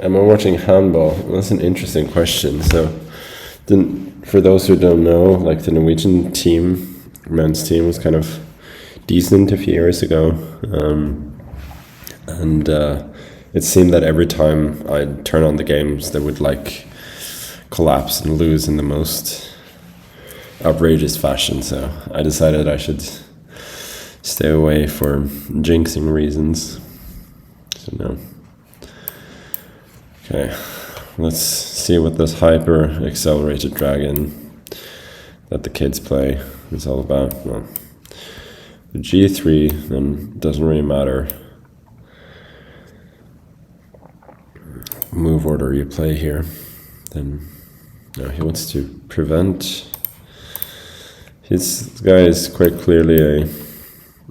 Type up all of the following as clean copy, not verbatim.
am I watching handball? That's an interesting question. So, for those who don't know, like the Norwegian team, men's team, was kind of decent a few years ago, and it seemed that every time I'd turn on the games, they would like collapse and lose in the most outrageous fashion. So I decided I should stay away for jinxing reasons. So no. Okay, let's see what this hyper accelerated dragon that the kids play is all about. Well, the G3 then doesn't really matter move order you play here. Then no, he wants to prevent. This guy is quite clearly a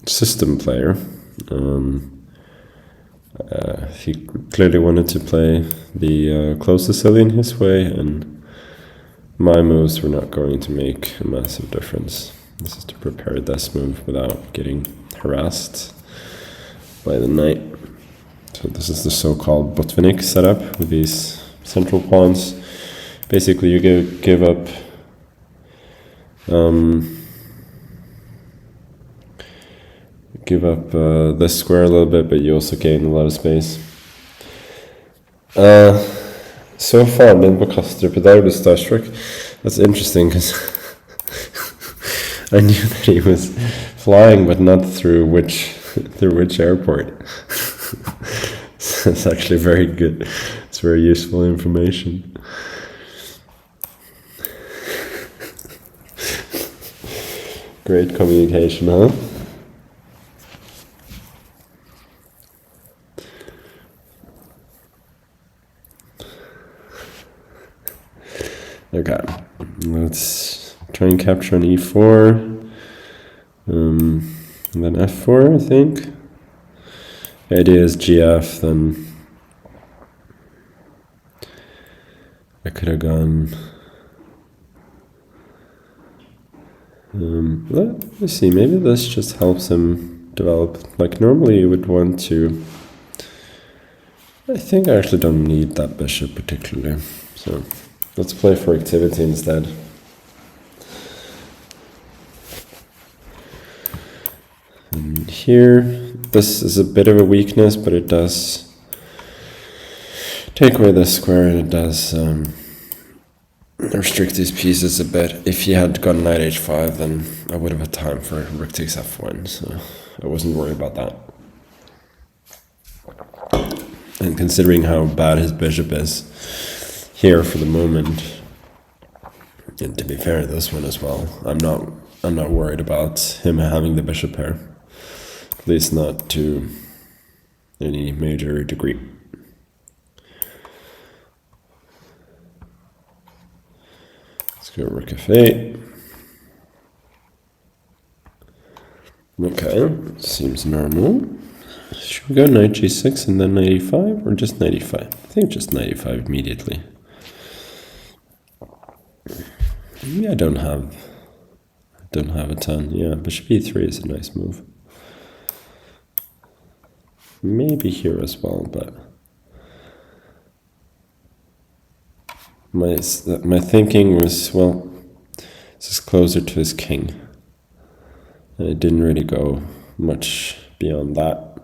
system player. He clearly wanted to play the close Sicilian his way, and my moves were not going to make a massive difference. This is to prepare this move without getting harassed by the knight. So this is the so-called Botvinnik setup with these central pawns. Basically, you give up this square a little bit, but you also gain a lot of space. Så faren din på Kastrup, der ble starstruck. That's interesting, because I knew that he was flying, but not through which airport. So it's actually very good. It's very useful information. Great communication, huh? Okay, let's try and capture on e4, and then f4, I think. The idea is gf, then I could have gone. Let me see, maybe this just helps him develop. Like, normally you would want to. I think I actually don't need that bishop particularly, so let's play for activity instead. And here, this is a bit of a weakness, but it does take away this square, and it does restrict these pieces a bit. If he had gone knight h5, then I would have had time for rook takes f1, so I wasn't worried about that. And considering how bad his bishop is here for the moment, and to be fair, this one as well, I'm not worried about him having the bishop pair, at least not to any major degree. Let's go rook f8. Okay, seems normal. Should we go knight g6 and then knight e5, or just knight e5? I think just knight e5 immediately. Maybe I don't have a ton. Yeah, bishop e3 is a nice move. Maybe here as well, but my thinking was, well, this is closer to his king, and it didn't really go much beyond that.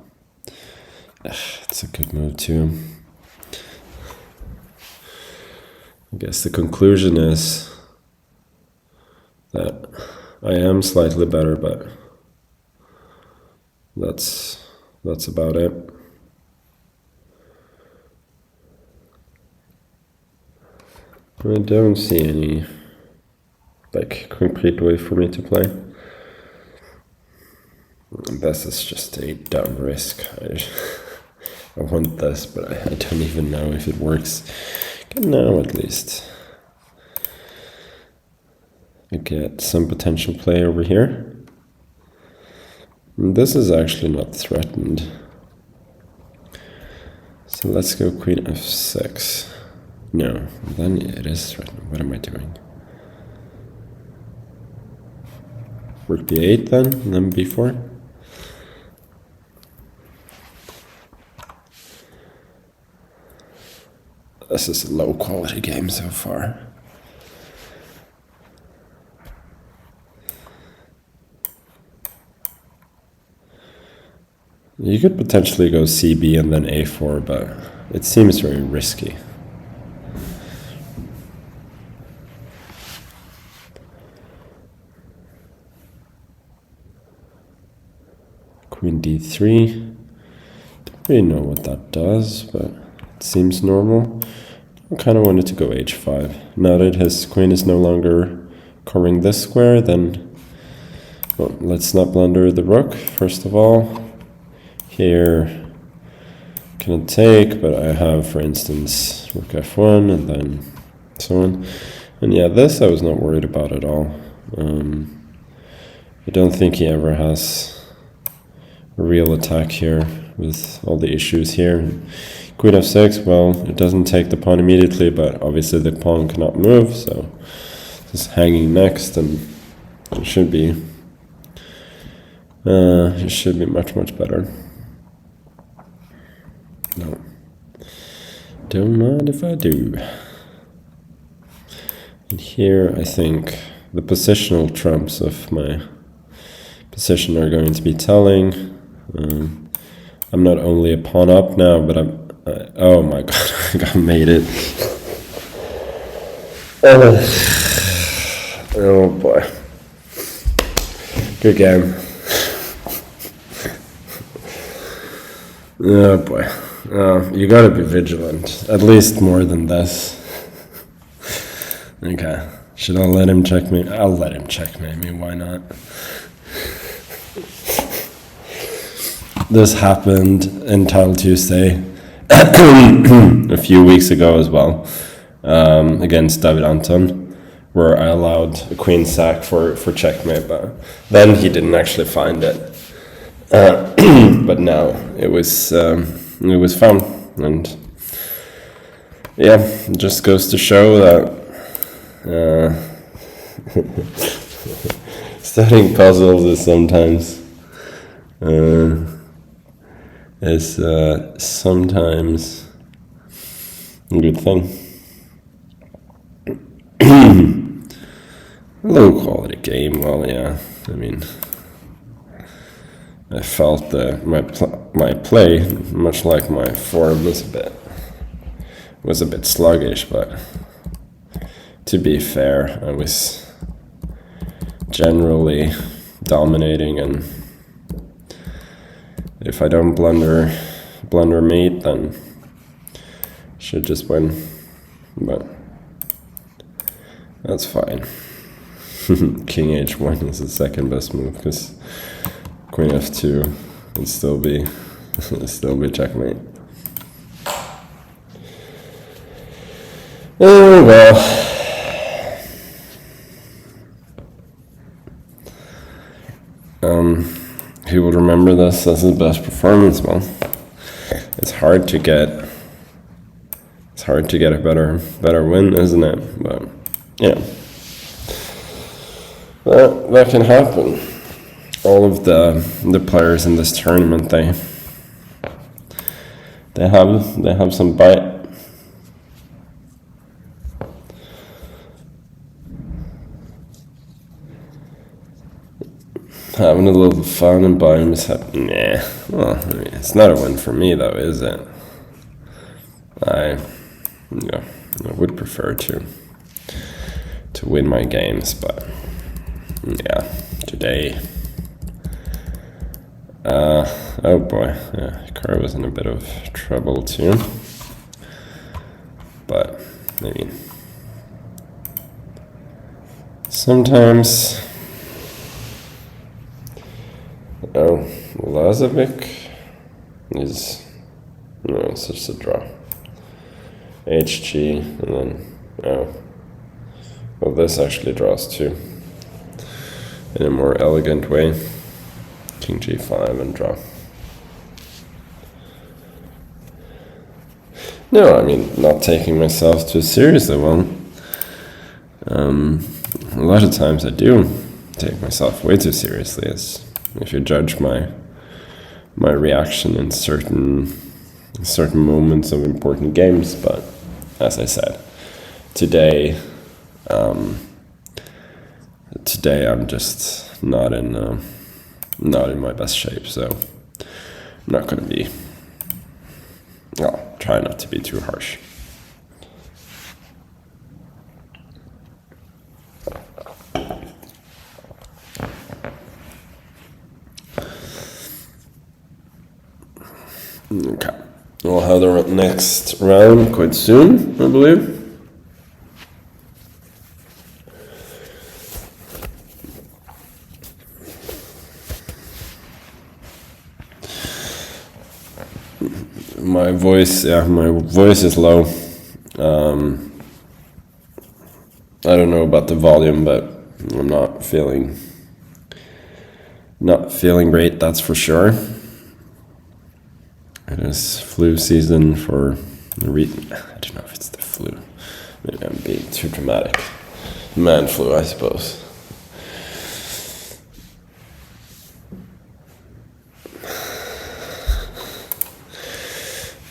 It's a good move too. I guess the conclusion is that I am slightly better, but that's about it. I don't see any like concrete way for me to play. This is just a dumb risk. I want this, but I don't even know if it works. Now at least I get some potential play over here. And this is actually not threatened. So let's go queen f6. No, then it is threatened. What am I doing? Rook b8 then, and then b4. This is a low quality game so far. You could potentially go CB and then A4, but it seems very risky. Queen D3. Don't really know what that does, but it seems normal. I kind of wanted to go H5. Now that his queen is no longer covering this square, then well, let's not blunder the rook, first of all. Here, can take, but I have, for instance, rook f1 and then so on. And yeah, this I was not worried about at all. I don't think he ever has a real attack here with all the issues here. Queen f6, well, it doesn't take the pawn immediately, but obviously the pawn cannot move, so just hanging next, and it should be much better. No. Don't mind if I do. And here I think the positional trumps of my position are going to be telling. I'm not only a pawn up now, but oh my god, I got made it. Oh boy. Good game. Oh boy. You gotta be vigilant, at least more than this. Okay, should I let him checkmate? I'll let him checkmate me, why not? This happened in Tile Tuesday a few weeks ago as well, against David Anton, where I allowed a queen sack for checkmate, but then he didn't actually find it. But now it was fun, and yeah, it just goes to show that studying puzzles is sometimes a good thing. Low quality game, well, yeah, I mean, I felt that my play, much like my form, was a bit sluggish, but to be fair, I was generally dominating, and if I don't blunder mate, then I should just win, but that's fine. King h1 is the second best move, because Queen f2 would still be checkmate. Oh well. Who will remember this as his best performance? Well, it's hard to get a better win, isn't it? But yeah, that can happen. All of the players in this tournament, they have some bite. Having a little fun and buying mishap. Nah. Well, I mean, it's not a win for me though, is it? I would prefer to win my games, but yeah, today. Oh boy, yeah, Car was in a bit of trouble too. But I mean, sometimes. Oh, Lazovic is, no, it's just a draw. HG, and then, oh, well, this actually draws too, in a more elegant way. King G5 and draw. No, I mean, not taking myself too seriously, well, a lot of times I do take myself way too seriously, if you judge my reaction in certain moments of important games, but as I said, today I'm just not in my best shape, so I'm not going to be. I'll try not to be too harsh. Okay, we'll have the next round quite soon, I believe. My voice is low. I don't know about the volume, but I'm not feeling great, that's for sure. It is flu season for a reason. I don't know if it's the flu. Maybe I'm being too dramatic. Man flu, I suppose.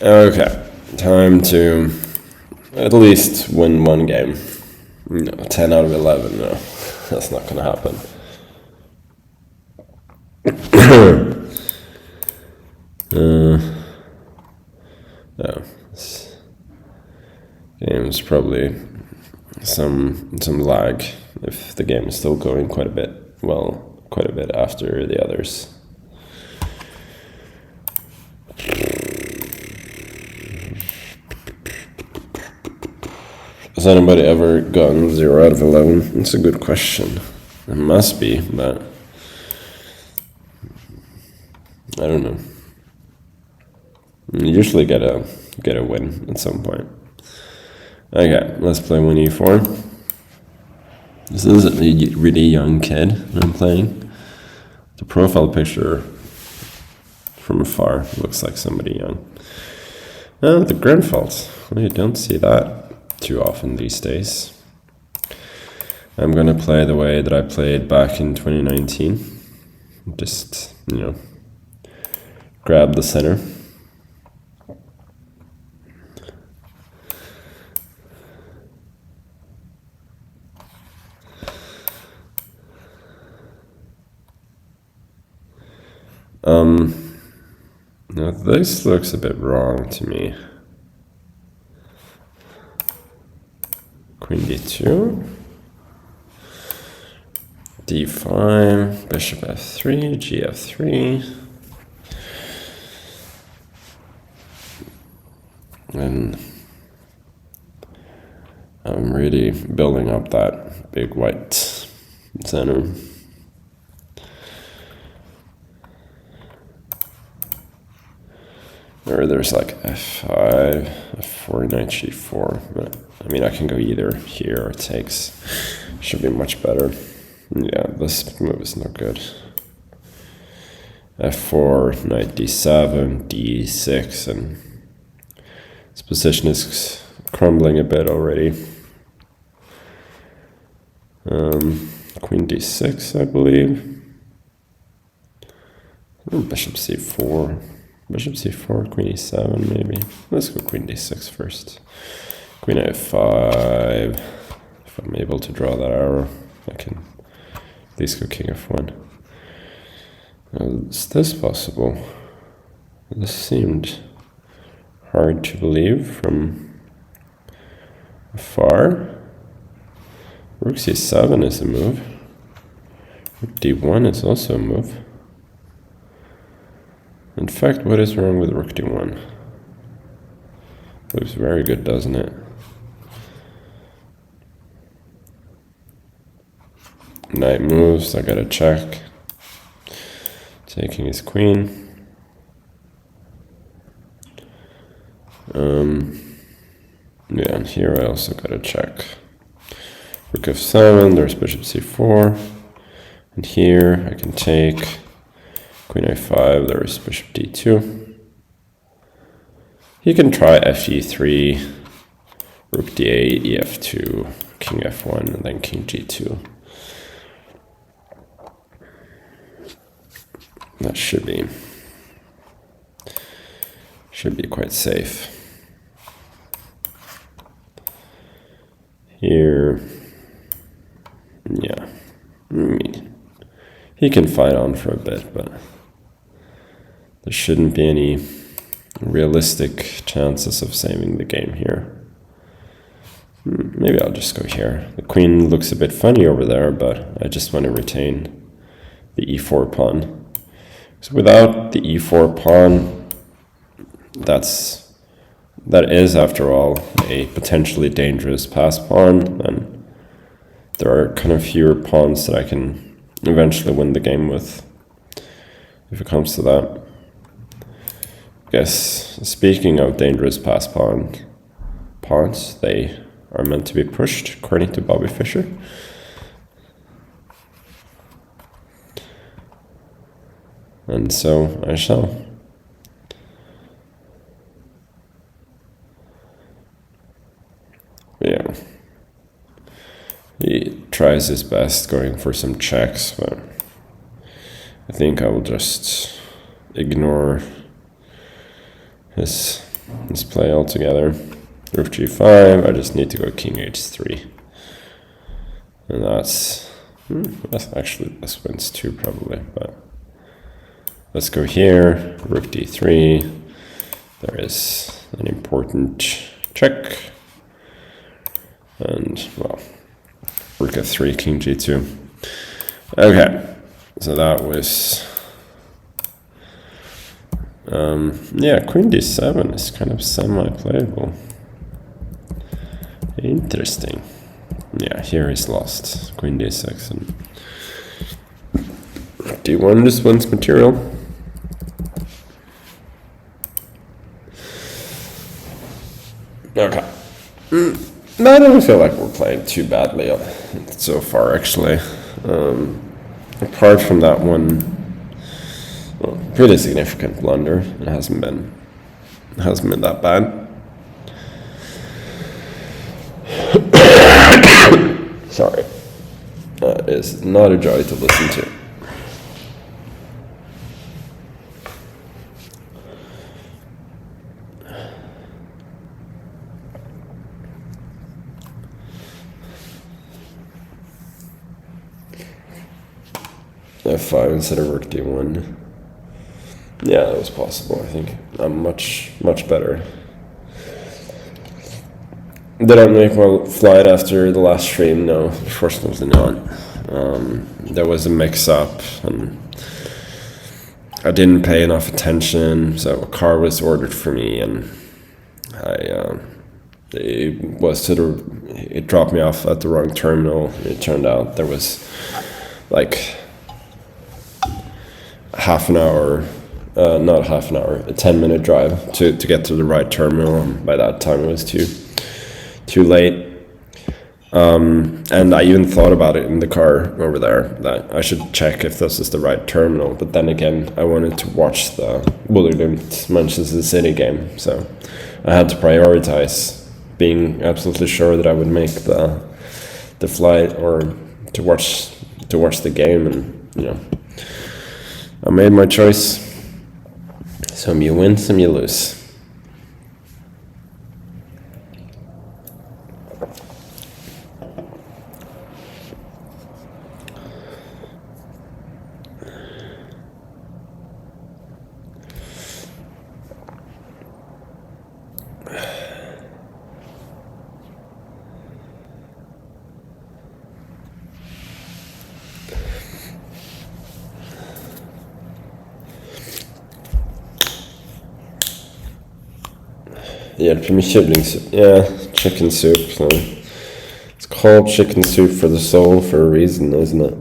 Okay, time to at least win one game. No, 10 out of 11, no. That's not gonna happen. No, this game's probably some lag if the game is still going quite a bit after the others. Has anybody ever gotten 0 out of 11? It's a good question. It must be, but I don't know. You usually get a win at some point. Okay, let's play 1e4. This is a really young kid I'm playing. The profile picture from afar looks like somebody young. Oh, the Grenfels. You don't see that too often these days. I'm gonna play the way that I played back in 2019. Just, grab the center. Now this looks a bit wrong to me. Queen d2, d5, bishop f3, gf3, and I'm really building up that big white center. Or there's like f5, f4, knight g4. But, I mean, I can go either here or takes. Should be much better. Yeah, this move is not good. f4, knight d7, d6, and this position is crumbling a bit already. Queen d6, I believe. Bishop c4. Bishop c4, queen e7 maybe. Let's go queen d6 first. Queen a5. If I'm able to draw that arrow, I can at least go king f1. Is this possible? This seemed hard to believe from afar. Rook c7 is a move. Rook d1 is also a move. In fact, what is wrong with rook d1? Looks very good, doesn't it? Knight moves, I gotta check. Taking his queen. Yeah, and here I also gotta check. Rook f7, there's bishop c4. And here I can take queen a5, there is bishop d2. He can try fe3, rook d8, ef2, king f1, and then king g2. That should be quite safe. Here, yeah, he can fight on for a bit, but there shouldn't be any realistic chances of saving the game here. Maybe I'll just go here. The queen looks a bit funny over there, but I just want to retain the e4 pawn. So without the e4 pawn, that is, after all, a potentially dangerous pass pawn, and there are kind of fewer pawns that I can eventually win the game with, if it comes to that. I guess, speaking of dangerous pass pawns, they are meant to be pushed, according to Bobby Fischer. And so I shall. Yeah. He tries his best going for some checks, but I think I will just ignore his play altogether. Rook g5, I just need to go king h3. And that's actually, this wins too probably, but let's go here, rook d3. There is an important check. And, well, rook f3, king g2. Okay, so that was... yeah, queen d7 is kind of semi-playable. Interesting. Yeah, here he's lost. Queen d6 and d1 just wins material. Okay. I don't feel like we're playing too badly so far, actually. Apart from that one, well, pretty significant blunder. It hasn't been that bad. Sorry. That is not a joy to listen to. f5 instead of rook d1. Yeah, that was possible, I think. I'm much better. Did I make my flight after the last stream? No, unfortunately not. There was a mix-up, and I didn't pay enough attention, so a car was ordered for me, and it dropped me off at the wrong terminal. It turned out there was like not half an hour, a 10-minute drive to get to the right terminal, and by that time it was too late. And I even thought about it in the car over there, that I should check if this is the right terminal, but then again, I wanted to watch the Bullerlimt Manchester City game, so I had to prioritize being absolutely sure that I would make the flight or to watch the game, and you know, I made my choice. Some you win, some you lose. Yeah, för mig kycklingsup. Yeah, chicken soup. So it's called chicken soup for the soul for a reason, isn't it?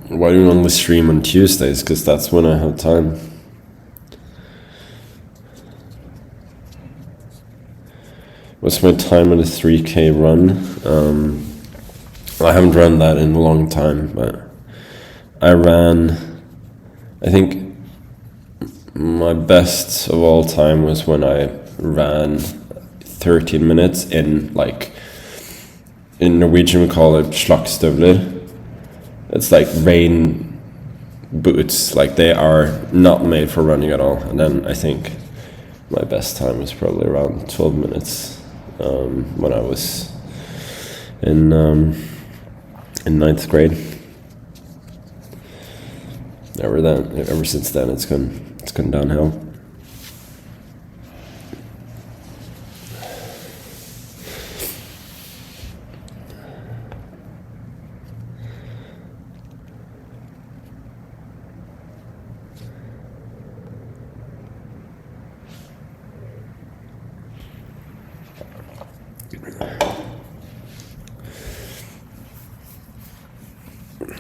Why do you only stream on Tuesdays? Because that's when I have time. What's my time on the 3K run? I haven't run that in a long time, but I ran, I think My best of all time was when I ran 13 minutes in Norwegian we call it slagstøvler. It's like rain boots, like they are not made for running at all. And then I think my best time was probably around 12 minutes when I was in ninth grade. Ever since then, it's gone downhill.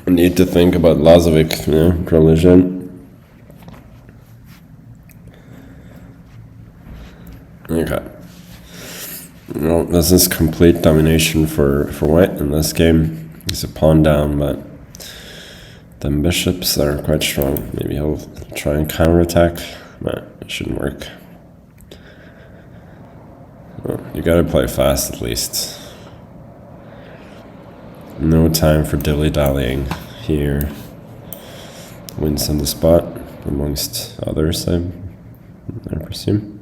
I need to think about Lazovic, religion. Okay. Well, this is complete domination for white in this game. He's a pawn down, but the bishops are quite strong. Maybe he'll try and counterattack, but it shouldn't work. Well, you gotta play fast at least. No time for dilly-dallying here. Wins on the spot, amongst others, I presume.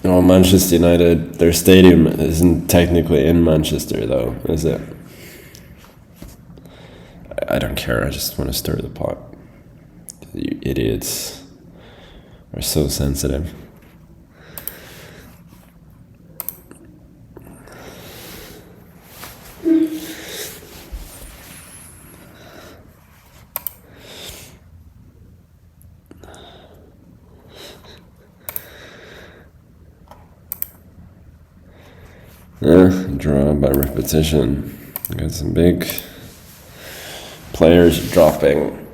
Oh, Manchester United, their stadium isn't technically in Manchester though, is it? I don't care, I just want to stir the pot. You idiots are so sensitive. Draw by repetition. Got some big players dropping.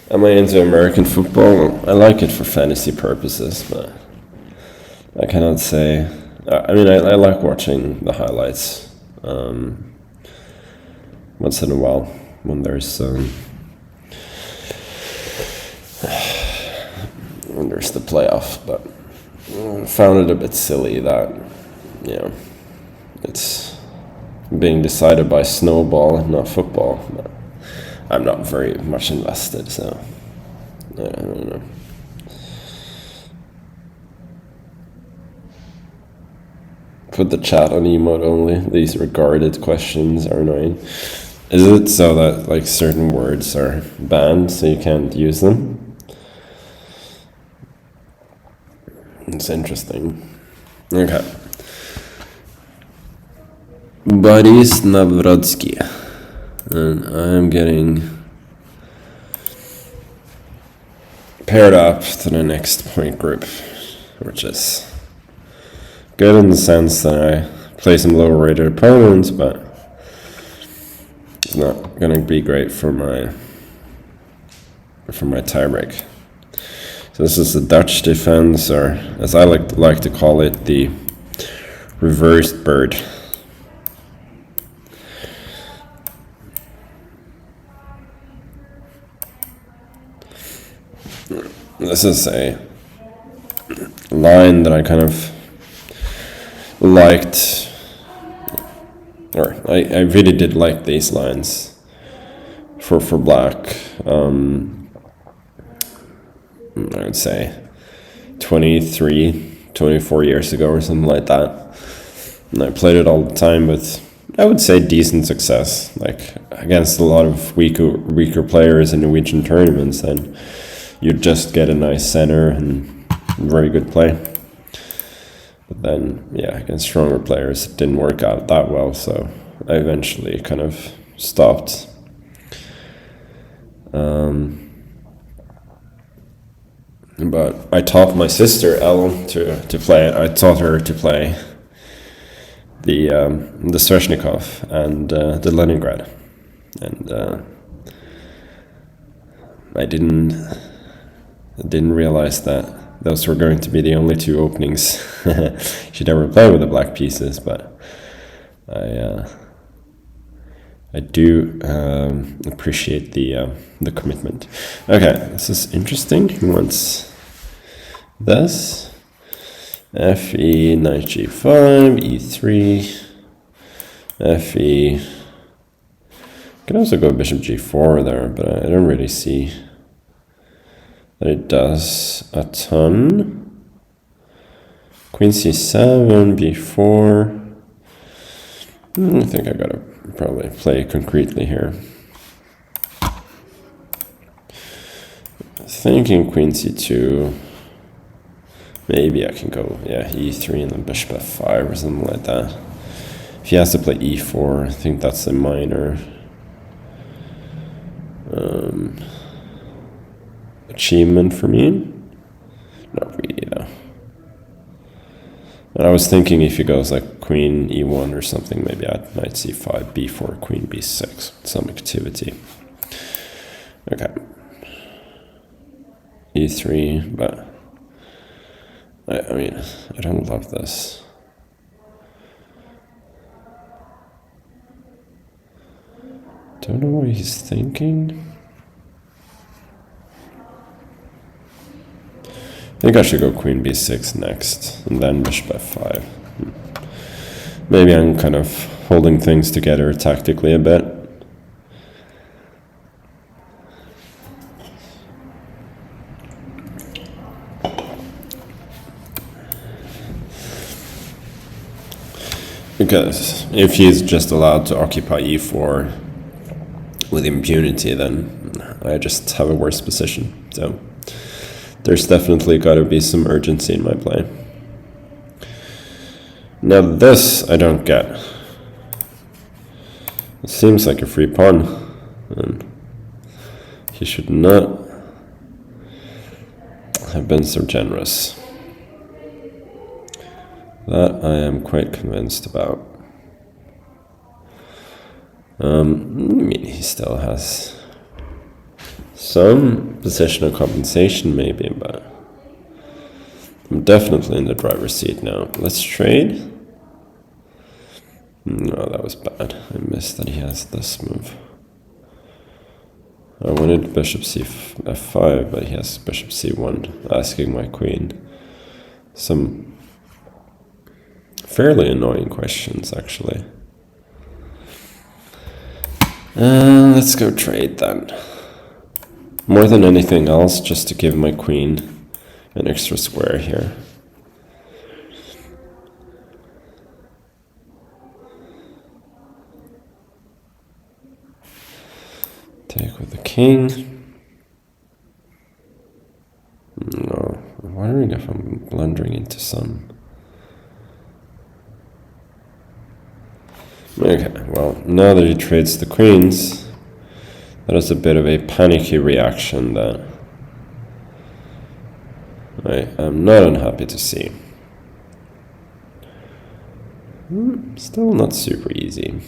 Am I into American football? I like it for fantasy purposes, but I cannot say. I mean, I like watching the highlights once in a while when there's the playoff, but I found it a bit silly that, it's being decided by snowball, not football. But I'm not very much invested, so I don't know. Put the chat on emote only. These regarded questions are annoying. Is it so that certain words are banned so you can't use them? It's interesting. Okay. Boris Navradsky. And I'm getting paired up to the next point group, which is good in the sense that I play some lower rated opponents, but it's not gonna be great for my tiebreak. So this is the Dutch defense, or as I like to call it, the reversed bird. This is a line that I kind of liked, or I really did like these lines for black. I would say 24 years ago or something like that. And I played it all the time with, I would say, decent success, against a lot of weaker players in Norwegian tournaments, and you'd just get a nice center and very good play. But then, against stronger players, it didn't work out that well, so I eventually kind of stopped. But I taught my sister Ellen to play it. I taught her to play the Sveshnikov and the Leningrad, and I didn't realize that those were going to be the only two openings she'd ever play with the black pieces. But I do appreciate the commitment. Okay, this is interesting. He wants this. Fe, knight g5, e3, fe. Could also go bishop g4 there, but I don't really see that it does a ton. Queen c7, b4. I think I gotta probably play concretely here. Thinking queen c2. Maybe I can go, e3 and then bishop f5 or something like that. If he has to play e4, I think that's a minor achievement for me. Not really, though. And I was thinking if he goes like queen e1 or something, maybe at knight c5, b4, queen b6, some activity. Okay. e3, but I mean, I don't love this. Don't know what he's thinking. I think I should go queen b6 next, and then bishop f5. Maybe I'm kind of holding things together tactically a bit. Because if he's just allowed to occupy e4 with impunity, then I just have a worse position. So there's definitely got to be some urgency in my play. Now this I don't get. It seems like a free pawn, and he should not have been so generous. That I am quite convinced about. I mean, he still has some positional compensation maybe, but I'm definitely in the driver's seat now. Let's trade. No, that was bad. I missed that he has this move. I wanted bishop f5, but he has bishop c1, asking my queen some fairly annoying questions, actually. Let's go trade then. More than anything else, just to give my queen an extra square here. Take with the king. No, I'm wondering if I'm blundering into some. Okay, well, now that he trades the queens, that is a bit of a panicky reaction that I am not unhappy to see. Still not super easy.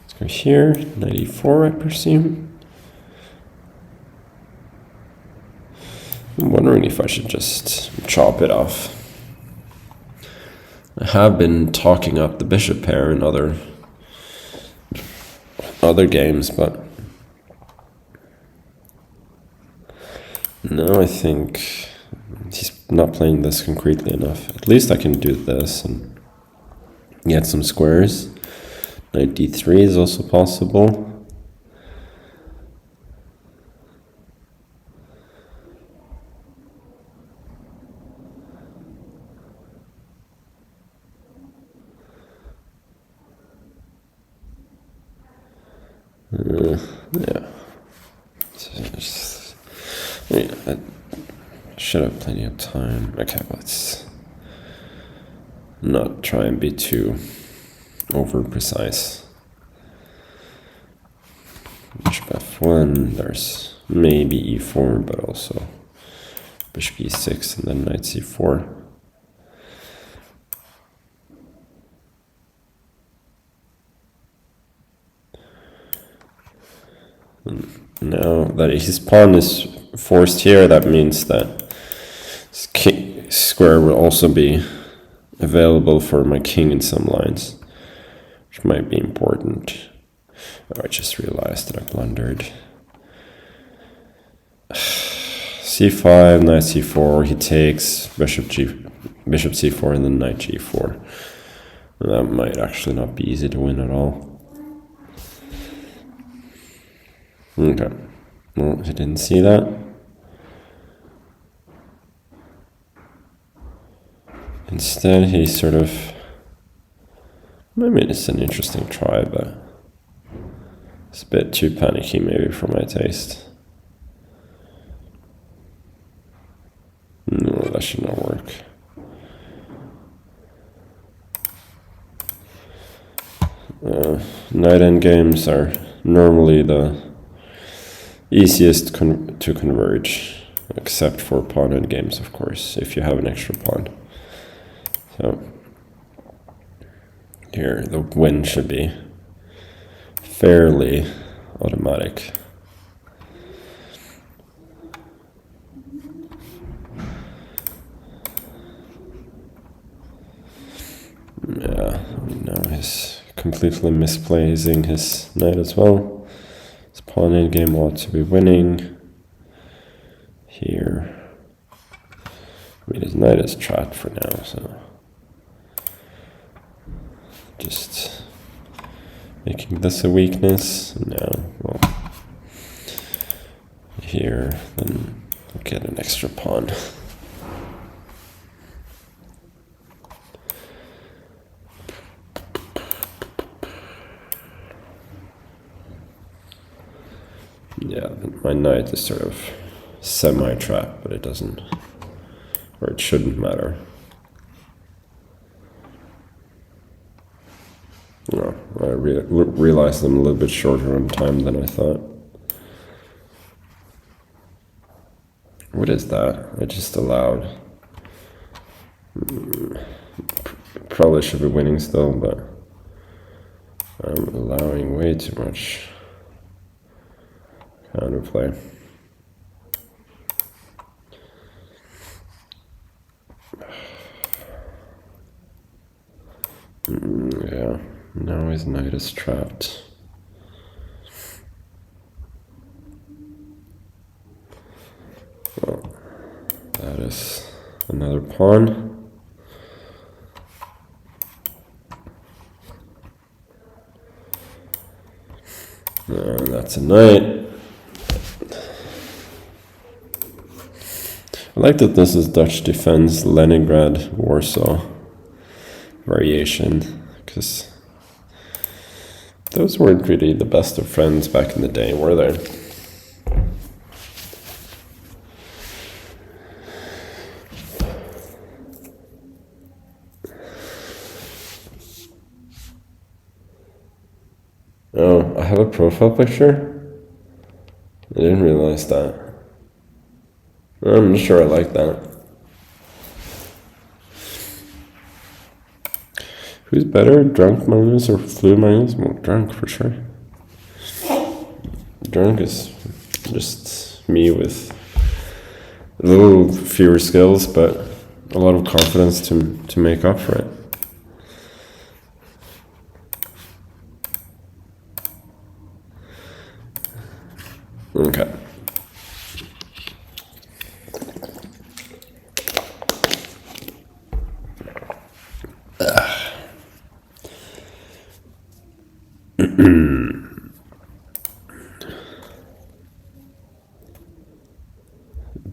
Let's go here, 94, I presume. I'm wondering if I should just chop it off. I have been talking up the bishop pair in other games, but no, I think he's not playing this concretely enough. At least I can do this and get some squares. Knight d3 is also possible. Yeah. I should have plenty of time. Okay, let's not try and be too over precise. Bishop f1, there's maybe e4, but also bishop e6 and then knight c4. Now that his pawn is forced here, that means that his square will also be available for my king in some lines, which might be important. Oh, I just realized that I blundered. c5, knight c4, he takes bishop c4 and then knight g4. That might actually not be easy to win at all. Okay, well, he didn't see that. Instead, he sort of, I mean, it's an interesting try, but it's a bit too panicky maybe for my taste. No, that should not work. Knight endgames are normally the easiest to converge, except for pawn endgames, of course, if you have an extra pawn. So here the win should be fairly automatic. Yeah, now he's completely misplacing his knight as well. His pawn endgame ought to be winning. Here, I mean, his knight is trapped for now, so just making this a weakness. Now, well, here, then I'll get an extra pawn. Yeah, my knight is sort of semi-trapped, but it doesn't, or it shouldn't matter. No, I realized I'm a little bit shorter on time than I thought. What is that? I just allowed. Probably should be winning still, but I'm allowing way too much counterplay. Yeah, now his knight is trapped. Well, that is another pawn. And that's a knight. I like that this is Dutch defense, Leningrad, Warsaw variation, because those weren't really the best of friends back in the day, were they? Oh, I have a profile picture? I didn't realize that. I'm not sure I like that. Who's better, drunk Magnus or flu Magnus? Well, drunk for sure. Drunk is just me with a little fewer skills, but a lot of confidence to make up for it. Okay.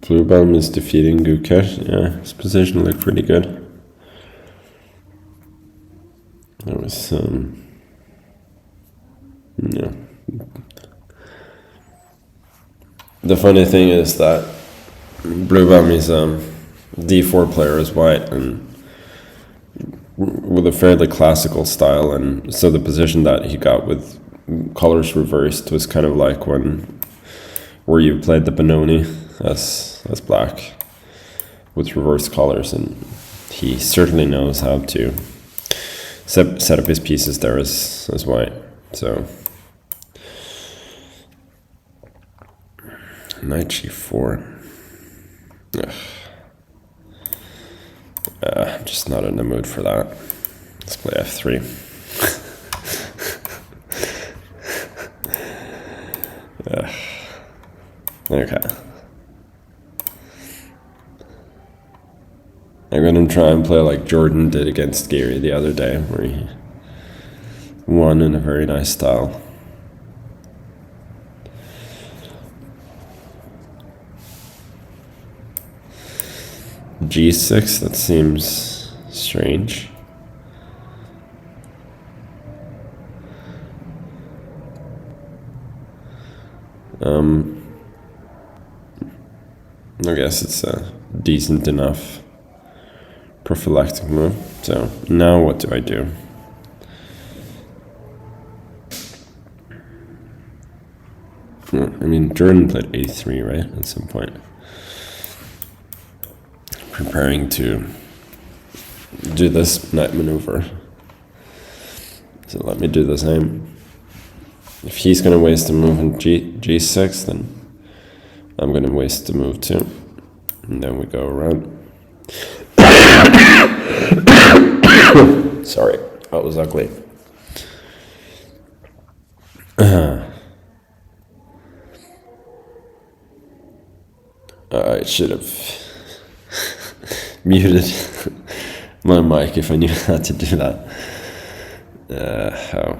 Bluebaum is defeating Gukesh. Yeah, his position looked pretty good. That was yeah. The funny thing is that Bluebaum is D4 player as white, and with a fairly classical style, and so the position that he got with colors reversed was kind of like where you played the Benoni as black with reversed colors, and he certainly knows how to set up his pieces there as white. So knight g4. Ugh. I'm just not in the mood for that. Let's play f3. Okay. I'm gonna try and play like Jordan did against Gary the other day, where he won in a very nice style. G6, that seems strange. I guess it's a decent enough prophylactic move. So now what do I do? I mean, Jordan played a3, right, at some point. Preparing to do this knight maneuver. So let me do the same. If he's going to waste a move on G6, then I'm going to waste the move too. And then we go around. Sorry, that was ugly. I should have muted my mic if I knew how to do that. How?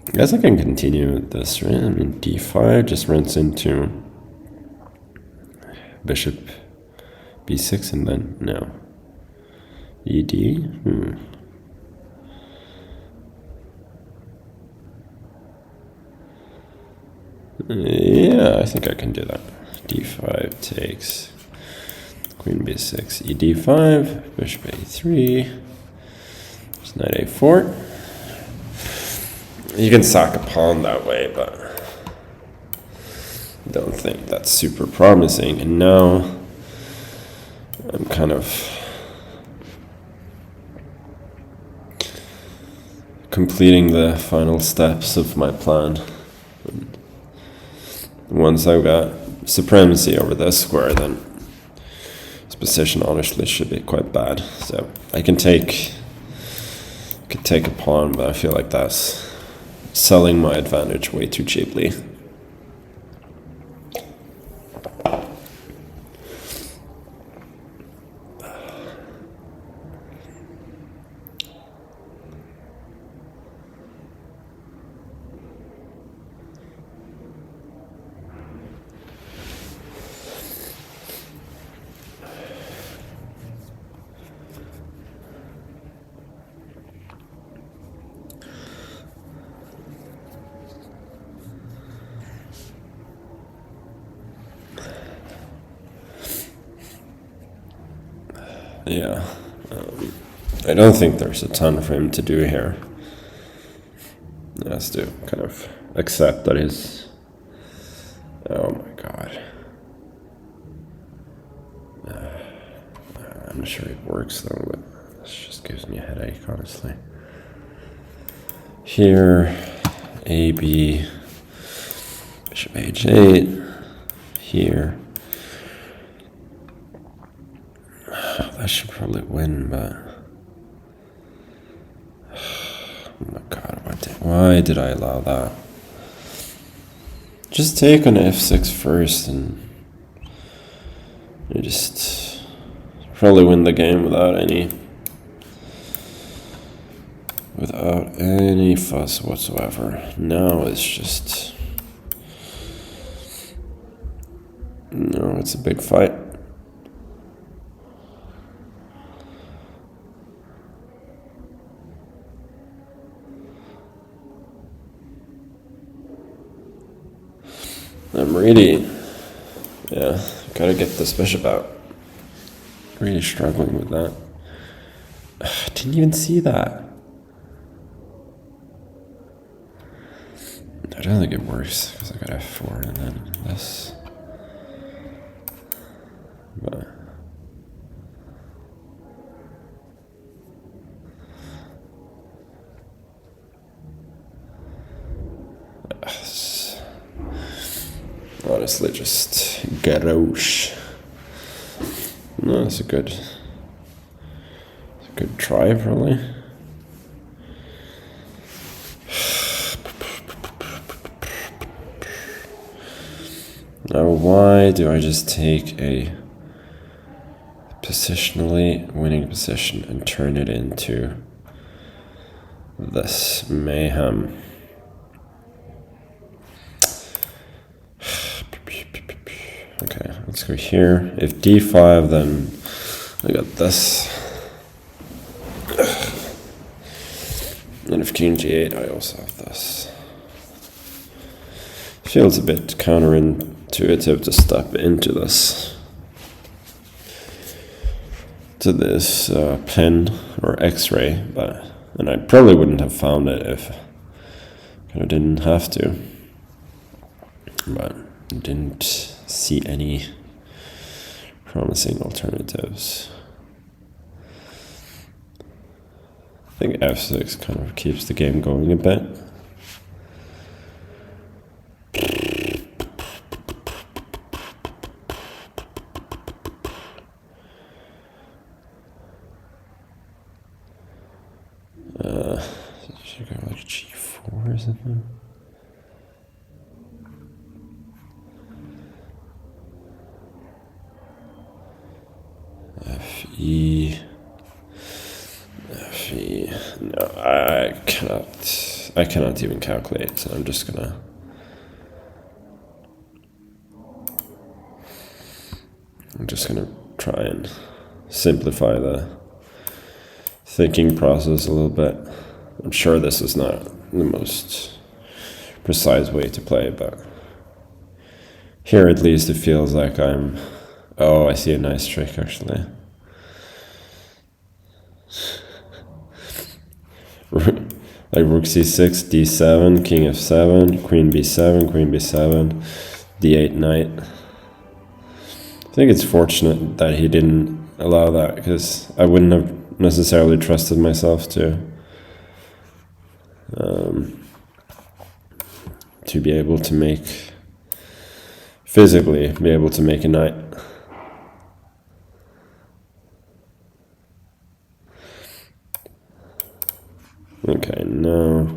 I guess I can continue with this, right? I mean, d5 just runs into bishop b6 and then no. ed? Yeah, I think I can do that. d5 takes queen b6, ed5, bishop a3, there's knight a4. You can sack a pawn that way, but I don't think that's super promising. And now I'm kind of completing the final steps of my plan. And once I've got supremacy over this square, then this position honestly should be quite bad. So I could take a pawn, but I feel like that's selling my advantage way too cheaply. Yeah, I don't think there's a ton for him to do here. He has to kind of accept that he's... Oh my god. I'm not sure it works though, but this just gives me a headache, honestly. Here, A, B, bishop H8, here. I should probably win, but... Oh my god, why did I allow that? Just take on f6 first and you just probably win the game without any fuss whatsoever. Now it's just... No, it's a big fight. I'm really, gotta get this bishop out. Really struggling with that. I didn't even see that. I don't think it works because I got f4 and then this. But honestly, just garrosh. No, it's a good try, probably. Now, why do I just take a positionally winning position and turn it into this mayhem? Okay, let's go here. If d5, then I got this. And if king g8, I also have this. Feels a bit counterintuitive to step into this. To this pen or x-ray, and I probably wouldn't have found it if I didn't have to. But I didn't see any promising alternatives. I think f6 kind of keeps the game going a bit. Should I go like g4 or something? Fe. No, I cannot even calculate, so I'm just gonna try and simplify the thinking process a little bit. I'm sure this is not the most precise way to play, but here at least it feels like I see a nice trick actually. Like rook c6, d7, king f7, queen b7, d8 knight. I think it's fortunate that he didn't allow that, because I wouldn't have necessarily trusted myself to be able to physically be able to make a knight. Okay, now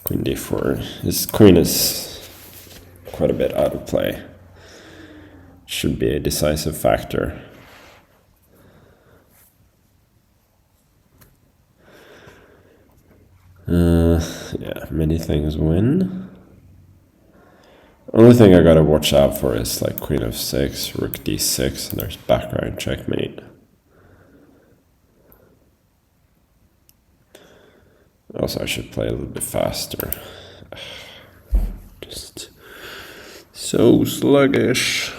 queen d4. This queen is quite a bit out of play. Should be a decisive factor. Yeah, many things win. Only thing I gotta watch out for is like queen f6, rook d6, and there's background checkmate. Also, I should play a little bit faster. Just so sluggish.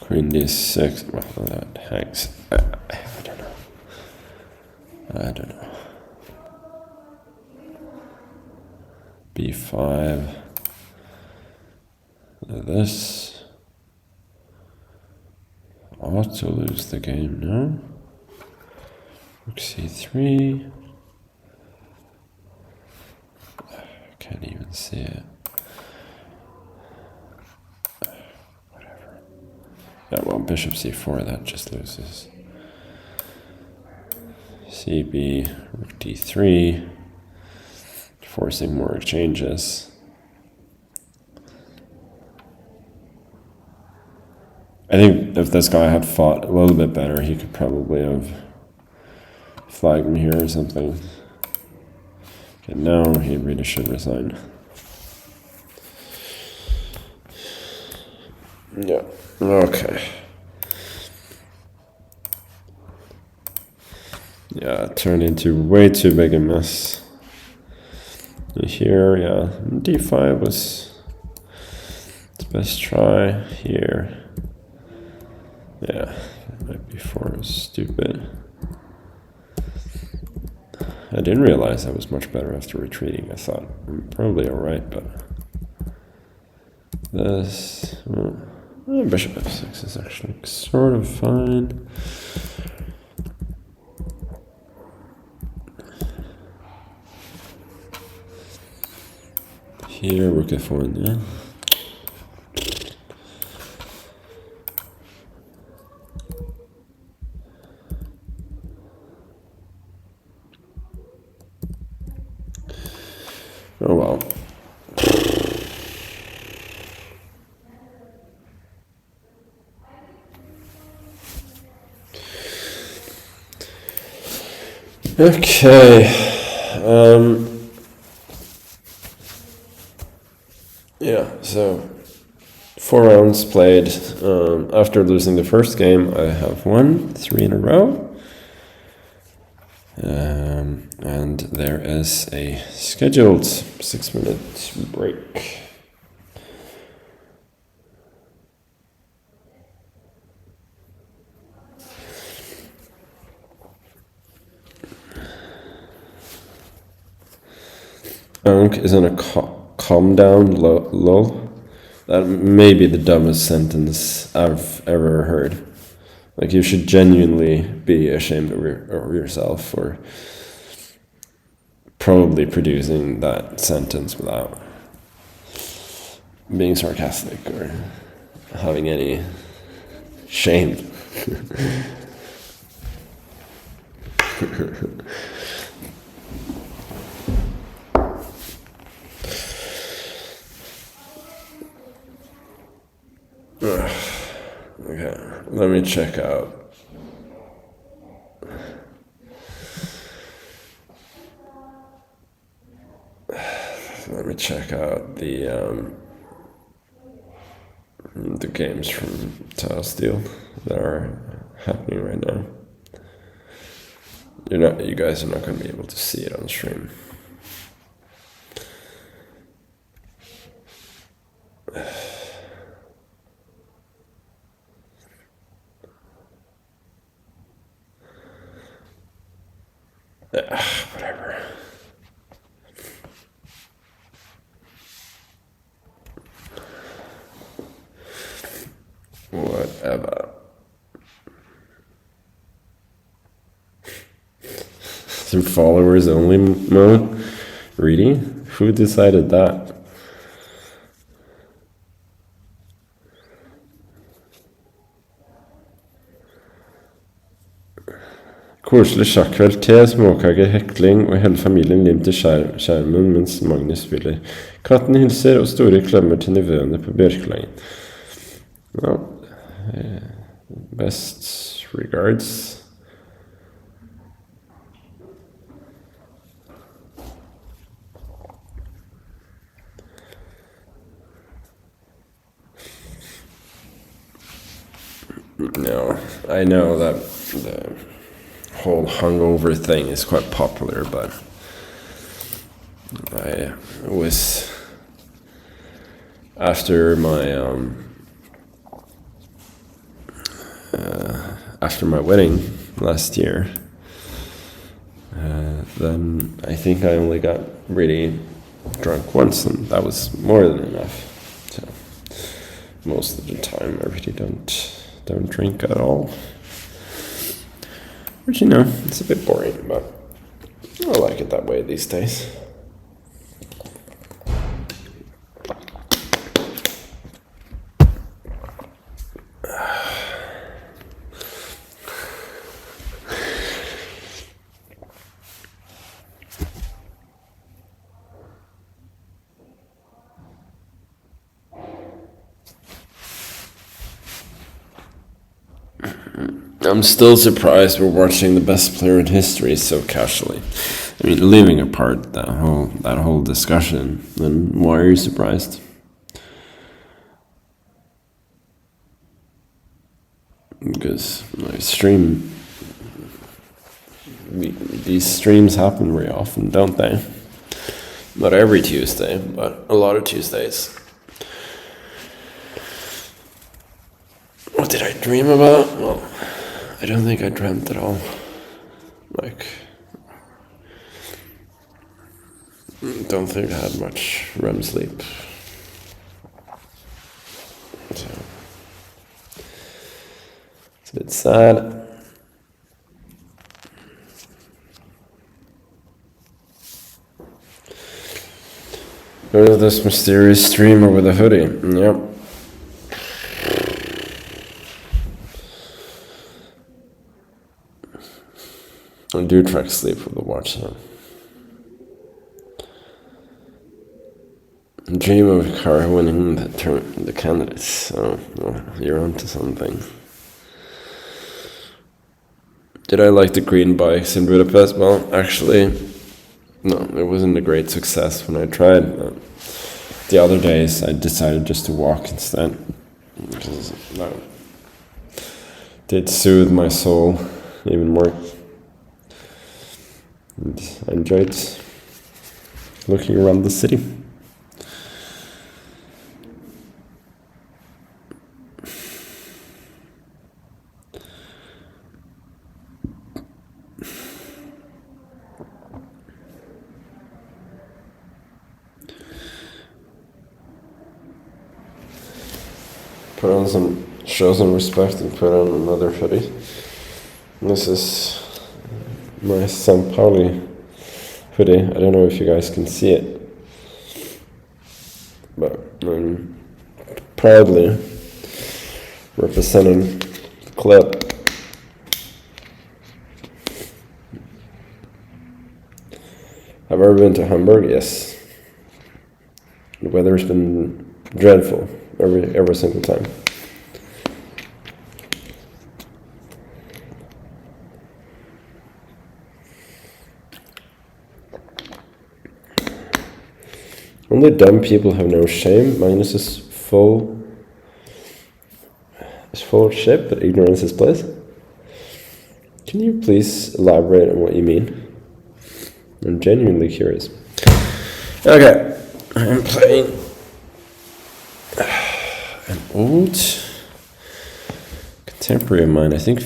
Queen d6, well, that hangs. I don't know. b5. This ought to lose the game, no? Rook c3. I can't even see it. Whatever. Yeah, well, bishop c4, that just loses. cb, rook d3, forcing more exchanges. I think if this guy had fought a little bit better, he could probably have flagged me here or something. Okay, now he really should resign. Yeah, okay. Yeah, it turned into way too big a mess. Here, yeah, d5 was its best try here. Yeah, knight b4 was stupid. I didn't realize I was much better after retreating. I thought I'm probably alright, but this bishop f6 is actually sort of fine. . Here, rook f1, yeah. Oh well. Okay. Yeah, so 4 rounds played. After losing the first game, I have won 3 in a row. And there is a scheduled 6-minute break. Unk is on a calm down lull. That may be the dumbest sentence I've ever heard. Like, you should genuinely be ashamed of yourself for probably producing that sentence without being sarcastic or having any shame. Okay, let me check out. Let me check out the games from Tile Steel that are happening right now. You guys are not going to be able to see it on stream. Whatever. Whatever. Some followers only mode? Really? Who decided that? Koselig sjakkveld, te, småkaker, hekling og hele familien limt til skjermen mens Magnus spiller. Katten hilser og store klemmer til nivøene på bjørkelangen. Well, best regards. No, I know that the whole hungover thing is quite popular, but I was after my wedding last year. Then I think I only got really drunk once, and that was more than enough. So most of the time, I really don't drink at all. Which, it's a bit boring, but I like it that way these days. I'm still surprised we're watching the best player in history so casually. I mean, leaving apart that whole discussion, then why are you surprised? Because these streams happen very often, don't they? Not every Tuesday, but a lot of Tuesdays. What did I dream about? Well, I don't think I dreamt at all. Don't think I had much REM sleep. So, it's a bit sad. Who is this mysterious streamer with a hoodie? Yep. I do try to sleep with the watch on. Dream of a car winning the candidates. So, well, you're onto something. Did I like the green bikes in Budapest? Well, actually, no, it wasn't a great success when I tried. The other days, I decided just to walk instead, because that did soothe my soul even more. And I enjoyed looking around the city. Put on show some respect and put on another hoodie. This is my St. Pauli hoodie. I don't know if you guys can see it, but I'm proudly representing the club. Have I ever been to Hamburg? Yes. The weather's been dreadful every single time. Only dumb people have no shame. Magnus is full of shit, but ignorance is bliss. Can you please elaborate on what you mean? I'm genuinely curious. Okay, I'm playing an old contemporary of mine. I think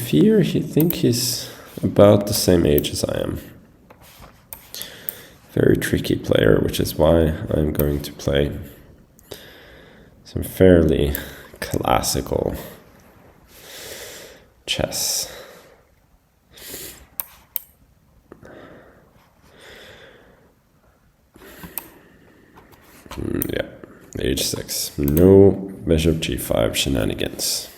he's about the same age as I am. Very tricky player, which is why I'm going to play some fairly classical chess. Yeah, h6. No bishop g5 shenanigans.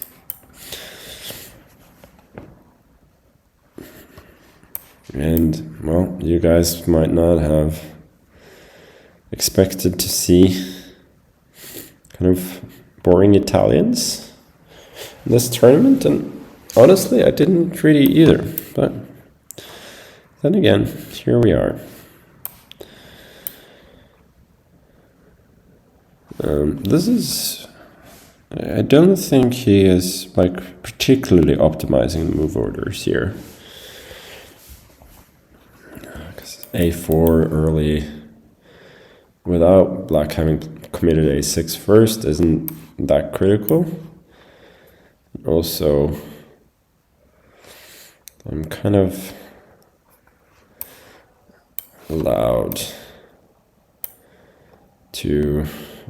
And, well, you guys might not have expected to see kind of boring Italians in this tournament, and honestly, I didn't really either. But then again, here we are. I don't think he is like particularly optimizing the move orders here. A4 early without black having committed a6 first isn't that critical. Also, I'm kind of allowed to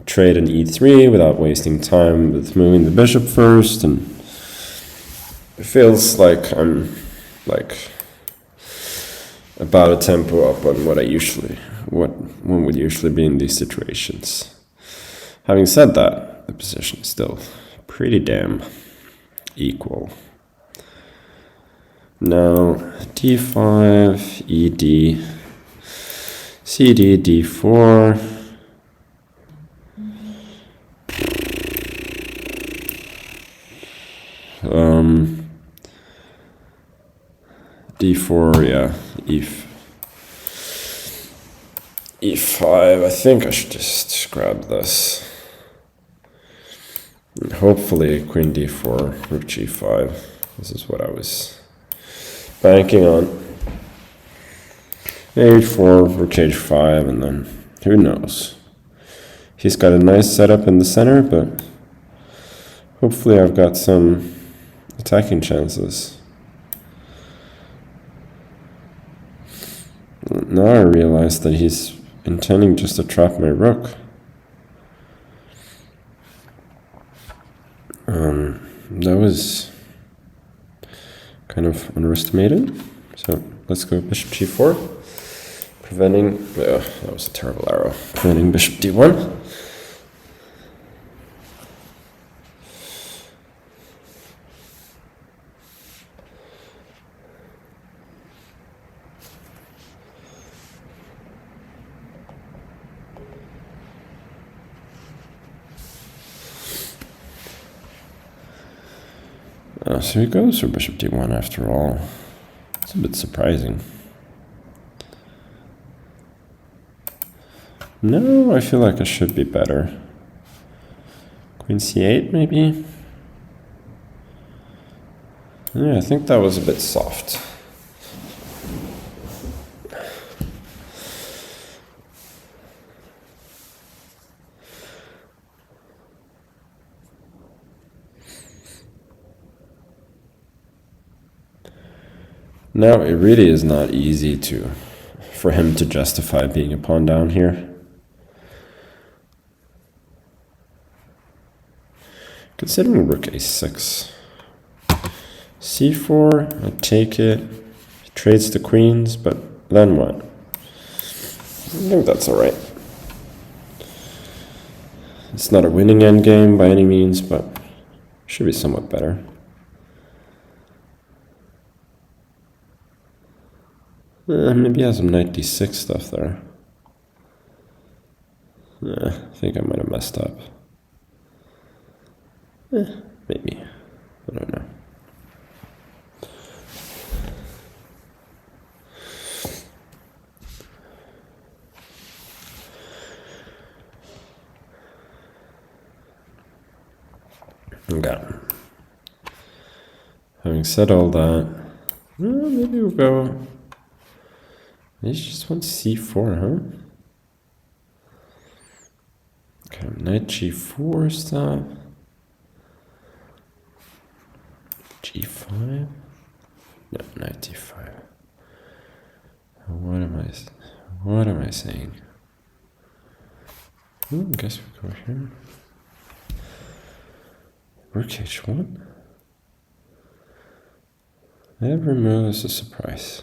trade an e3 without wasting time with moving the bishop first, and it feels like I'm like about a tempo up on what one would usually be in these situations. Having said that, the position is still pretty damn equal. Now d5, ed, cd, d4. D4, yeah, E5. I think I should just grab this. And hopefully queen D4, rook G5. This is what I was banking on. H4, rook H5, and then who knows? He's got a nice setup in the center, but hopefully I've got some attacking chances. Now I realize that he's intending just to trap my rook. That was kind of underestimated. So let's go bishop g4. preventing... that was a terrible arrow. Preventing bishop d1. So he goes for bishop d1 after all. It's a bit surprising. No, I feel like I should be better. Queen c8 maybe? Yeah, I think that was a bit soft. Now, it really is not easy for him to justify being a pawn down here. Considering rook a6. c4, I take it. He trades the queens, but then what? I think that's alright. It's not a winning endgame by any means, but should be somewhat better. Maybe he has some knight d6 stuff there. I think I might have messed up. Maybe. I don't know. Okay. Having said all that, maybe we'll go... He just wants c4, huh? Okay, knight g4 stuff. g5? No, knight d5. What am I saying? I guess we go here. Rook h1? Every move is a surprise.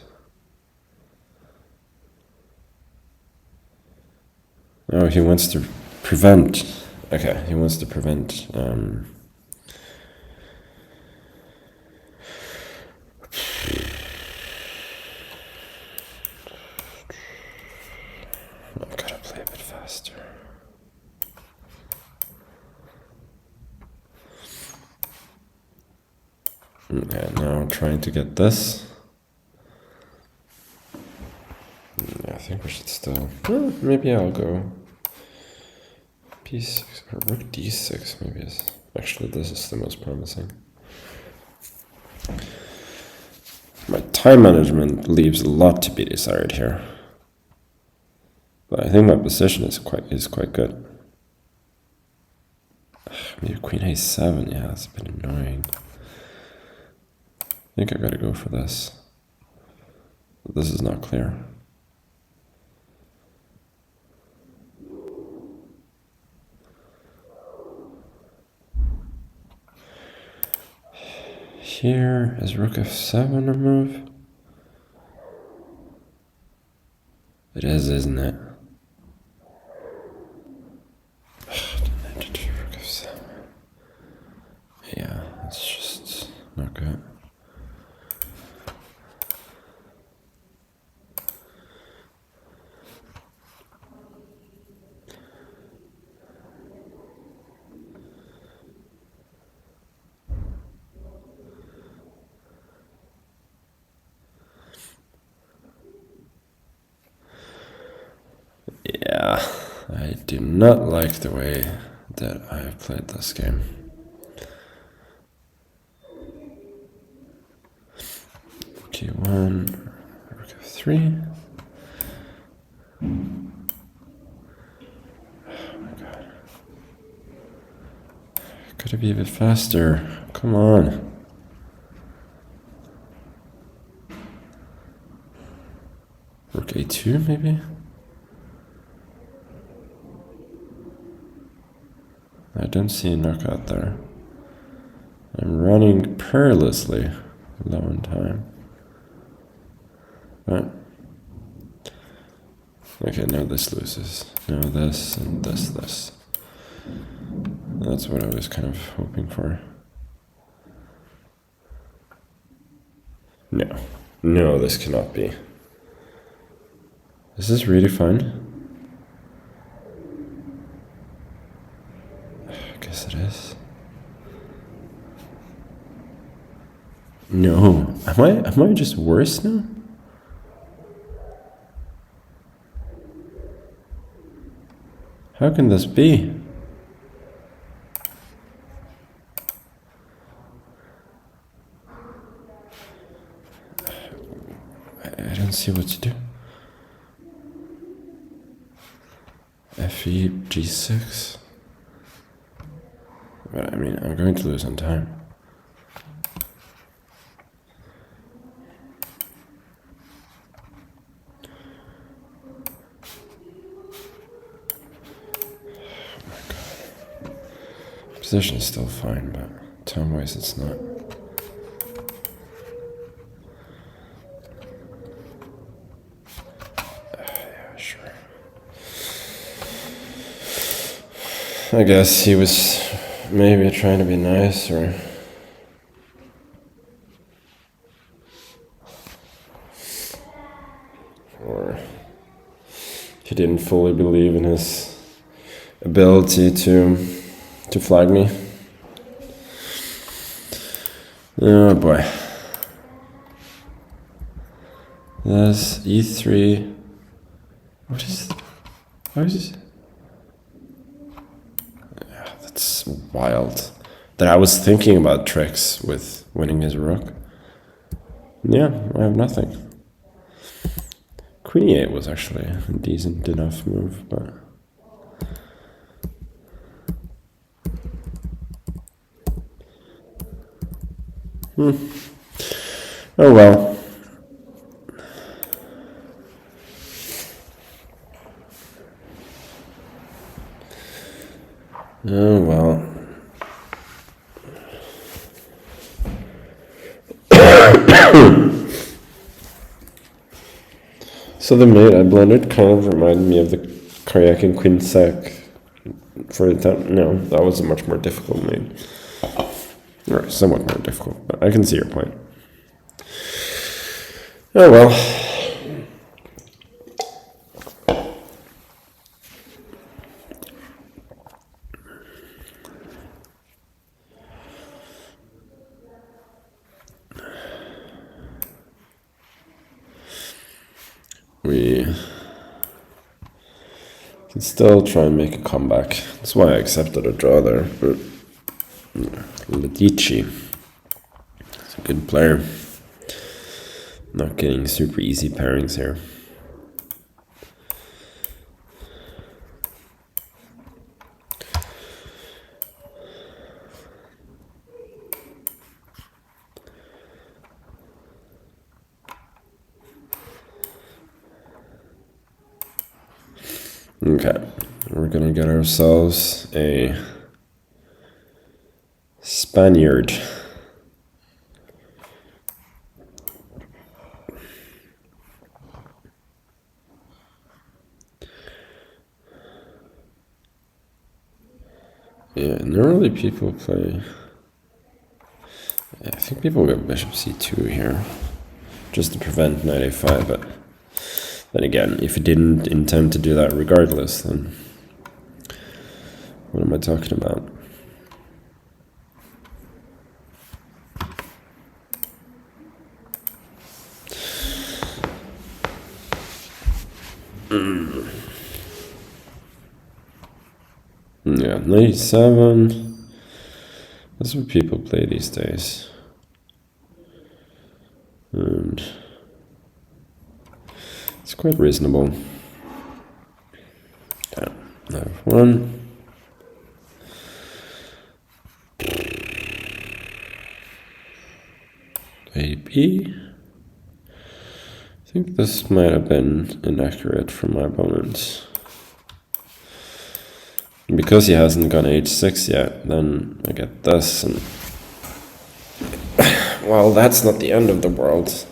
Oh, he wants to prevent. Okay, he wants to prevent. I've got to play a bit faster. Okay, now I'm trying to get this. Yeah, I think we should still. Maybe I'll go b6 or rook d6. Maybe is actually this is the most promising. My time management leaves a lot to be desired here, but I think my position is quite good. Maybe queen a7. Yeah, that's a bit annoying. I think I gotta go for this. But this is not clear. Here is rook f7 a move. It is, isn't it? Rook f7. Yeah, it's just not good. Yeah, I do not like the way that I have played this game. G1, rook f3. Oh my god. Could it be a bit faster? Come on. Rook a2 maybe? I don't see a knockout there. I'm running perilously low in time. But Okay, now this loses. Now this and this. That's what I was kind of hoping for. No. No, this cannot be. Is this really fun? I guess it is. No. Am I just worse now? How can this be? I don't see what to do. Fe, G6. But I mean, I'm going to lose on time. Oh my god. Position is still fine, but time-wise it's not. I guess he was maybe trying to be nice, or he didn't fully believe in his ability to flag me. Oh boy. That's E3. What is this? That's wild. That I was thinking about tricks with winning his rook. Yeah, I have nothing. Queen E8 was actually a decent enough move, but oh well. Oh well. So the mate I blundered kind of reminded me of the Karyakin Queen Sec for the time. No, that was a much more difficult mate. Or somewhat more difficult, but I can see your point. Oh well. We can still try and make a comeback. That's why I accepted a draw there. But Ledici is a good player. Not getting super easy pairings here. Okay, we're gonna get ourselves a Spaniard. Yeah, normally people play. I think people go bishop c2 here, just to prevent knight a5, but then again, if you didn't intend to do that regardless, then what am I talking about? Yeah, 97. That's what people play these days. And it's quite reasonable. Yeah, knight f1. AB. I think this might have been inaccurate from my opponent. Because he hasn't gone h6 yet, then I get this, and well, that's not the end of the world.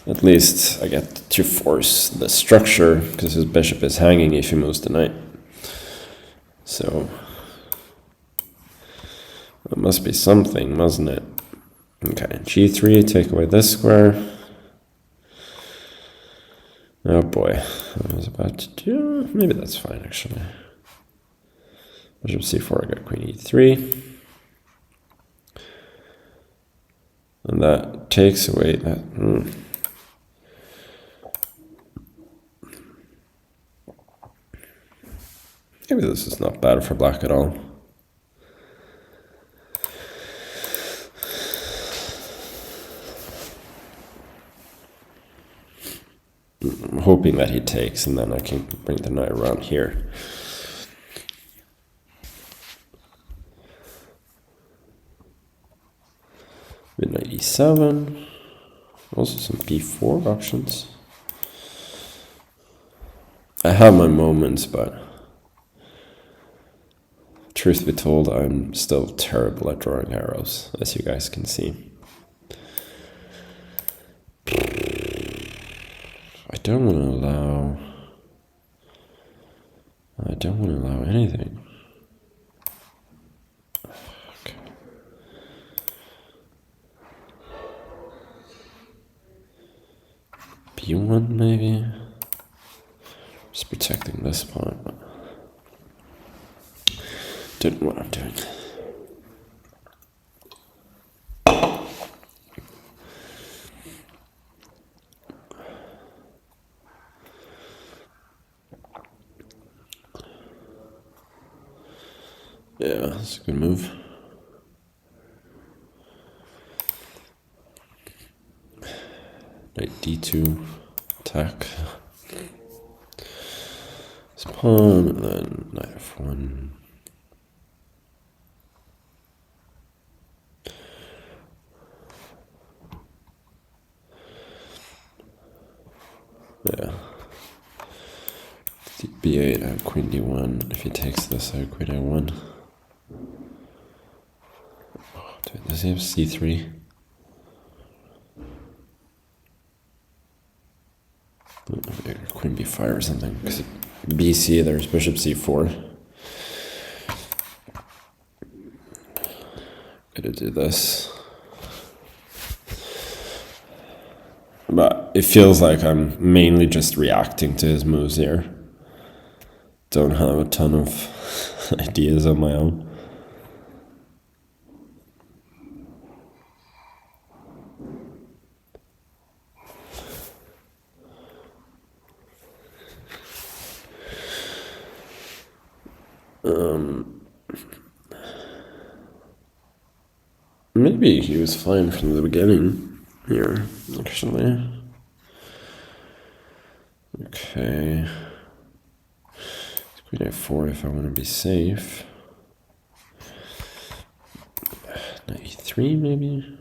At least I get to force the structure, because his bishop is hanging if he moves the knight. So it must be something, mustn't it? Okay, g3, take away this square. Oh boy, I was about to do... maybe that's fine, actually. Bishop c4, I got queen e3. And that takes away that... Maybe this is not bad for black at all. I'm hoping that he takes, and then I can bring the knight around here. With knight e7. Also some b4 options. I have my moments, but truth be told, I'm still terrible at drawing arrows, as you guys can see. I don't want to allow anything. Okay. B1 maybe? Just protecting this pawn. Don't know what I'm doing. Yeah, that's a good move. Knight d2, attack. This pawn, and then knight f1. Yeah. b8, I have queen d1. If he takes this, I have queen a1. Does he have c3? Queen b5 or something. Because bc, there's bishop c4. Gotta do this. But it feels like I'm mainly just reacting to his moves here. Don't have a ton of ideas on my own. Maybe he was fine from the beginning here, actually. Okay. Queen a4 if I want to be safe. Knight e3 maybe?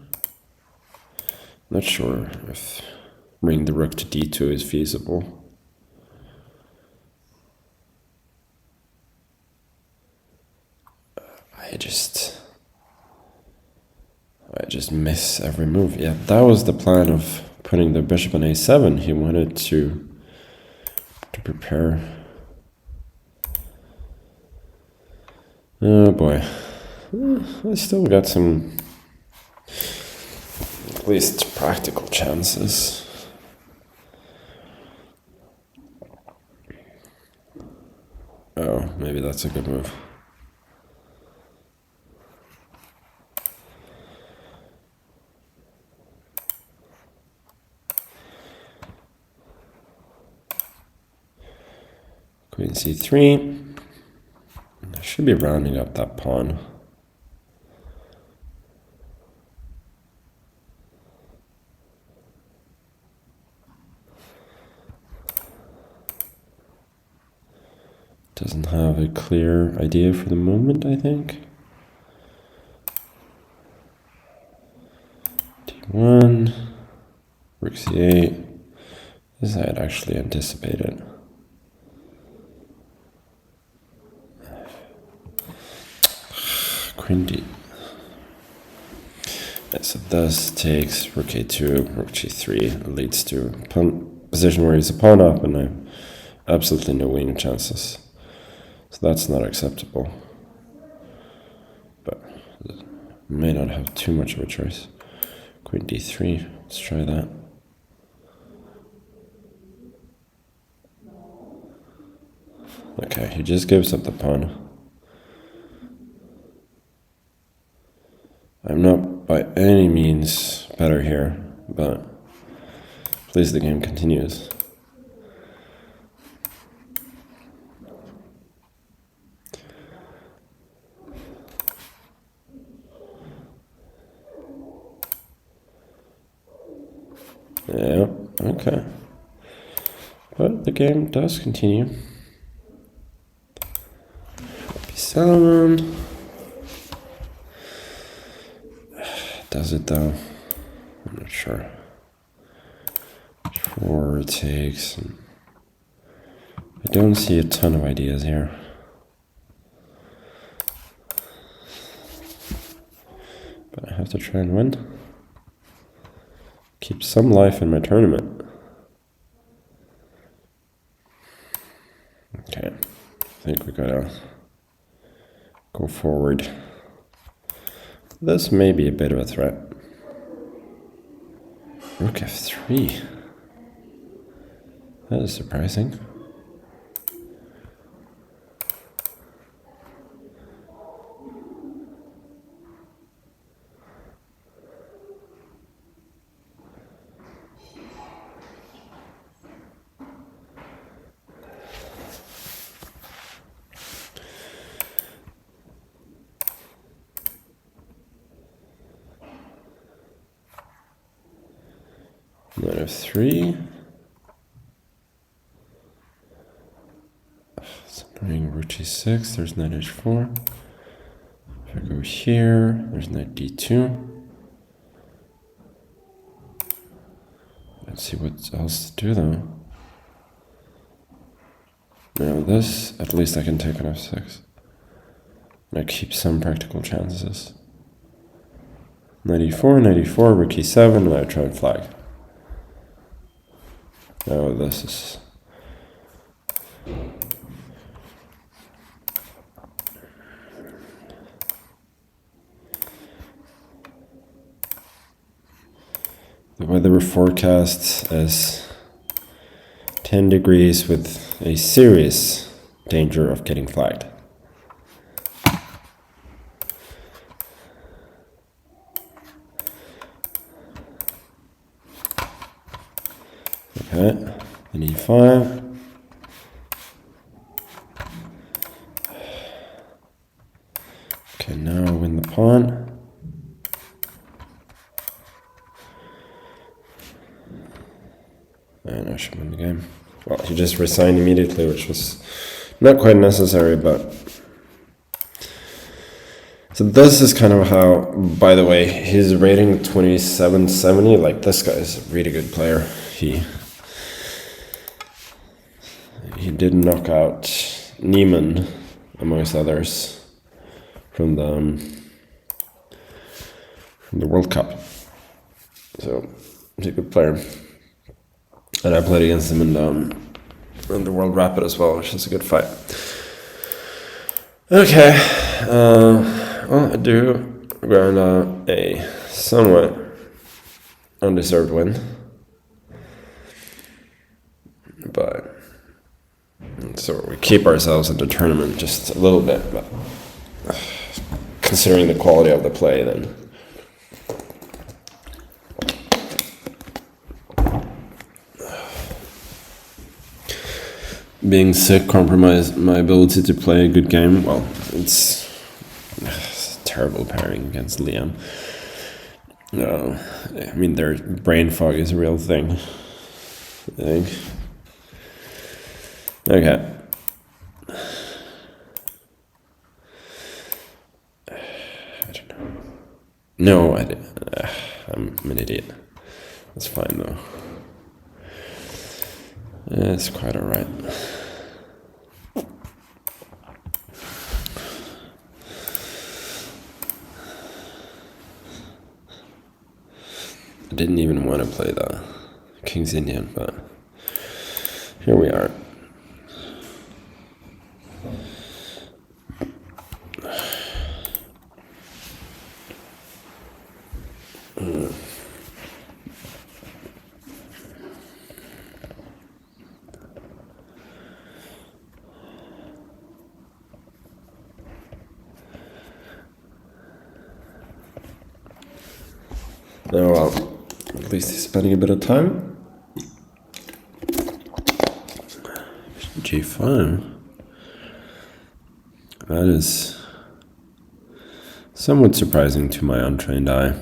Not sure if bringing the rook to d2 is feasible. I just miss every move. Yeah, that was the plan of putting the bishop on a7. He wanted to prepare. Oh boy. I still got some at least practical chances. Oh, maybe that's a good move. Queen c3. I should be rounding up that pawn. Doesn't have a clear idea for the moment, I think. d1, rook c8. This I had actually anticipated. Queen d. So this takes rook a2, rook g3, leads to a position where he's a pawn up, and I have absolutely no winning chances. So that's not acceptable. But may not have too much of a choice. Queen d3, let's try that. Okay, he just gives up the pawn. I'm not by any means better here, but please the game continues. Yeah, okay. But the game does continue. B7. Does it though? I'm not sure. 4 takes. I don't see a ton of ideas here. But I have to try and win. Keep some life in my tournament. Okay, I think we gotta go forward. This may be a bit of a threat. Rook f3. That is surprising. Knight f3. It's annoying. Rook g6. There's knight h4. If I go here, there's knight d2. Let's see what else to do though. Now this, at least I can take on f6. And I keep some practical chances. Knight e4, knight e4, rook e7, and I try and flag. Now this is... The weather forecast is 10 degrees with a serious danger of getting flagged. Okay, and e5. Okay, now win the pawn. And I should win the game. Well, he just resigned immediately, which was not quite necessary, but... So this is kind of how, by the way, his rating 2770, like this guy is a really good player. He did knock out Neiman, amongst others, from the World Cup. So he's a good player. And I played against him in the World Rapid as well, which is a good fight. Okay, well, I do ground a somewhat undeserved win. But so we keep ourselves in the tournament just a little bit, but considering the quality of the play, then being sick compromised my ability to play a good game. Well, it's a terrible pairing against Liam. I mean, their brain fog is a real thing, I think. Okay. I don't know. No, I'm an idiot. That's fine though. It's quite alright. didn't even want to play the King's Indian, but here we are. Oh well, at least he's spending a bit of time. G5. That is somewhat surprising to my untrained eye.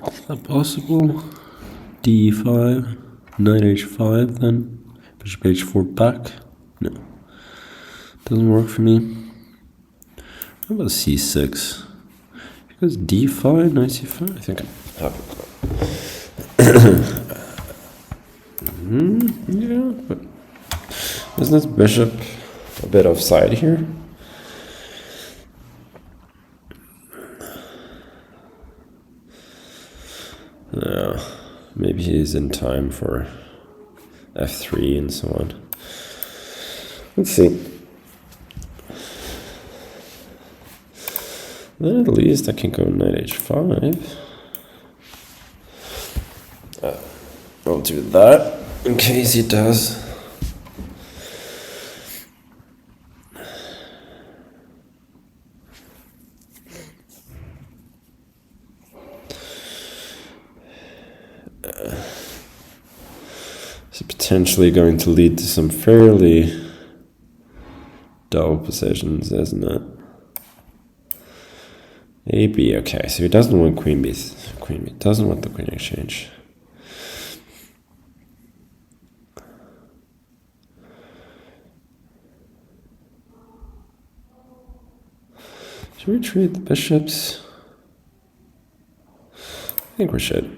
Is that possible? D5, knight h5 then, bishop h4 back? No, doesn't work for me. How about c6? Because d5, knight c5, I think I'm happy with that. Yeah, but isn't this bishop a bit offside here? No, maybe he's in time for f3 and so on. Let's see. Then at least I can go knight h5. I'll do that in case he does. It's potentially going to lead to some fairly dull positions, isn't it? A, B, okay, so he doesn't want queen B, doesn't want the queen exchange. Should we treat the bishops? I think we should.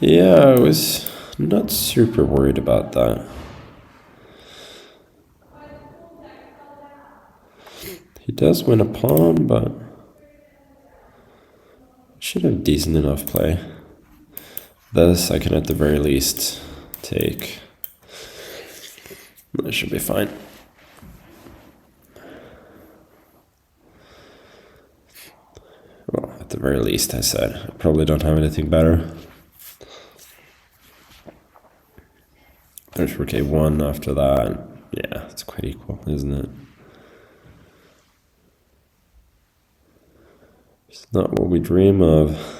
Yeah, I was not super worried about that. He does win a pawn, but should have decent enough play. This I can at the very least take. That should be fine. Well, at the very least, I said. I probably don't have anything better. There's rook a1 after that. Yeah, it's quite equal, isn't it? It's not what we dream of.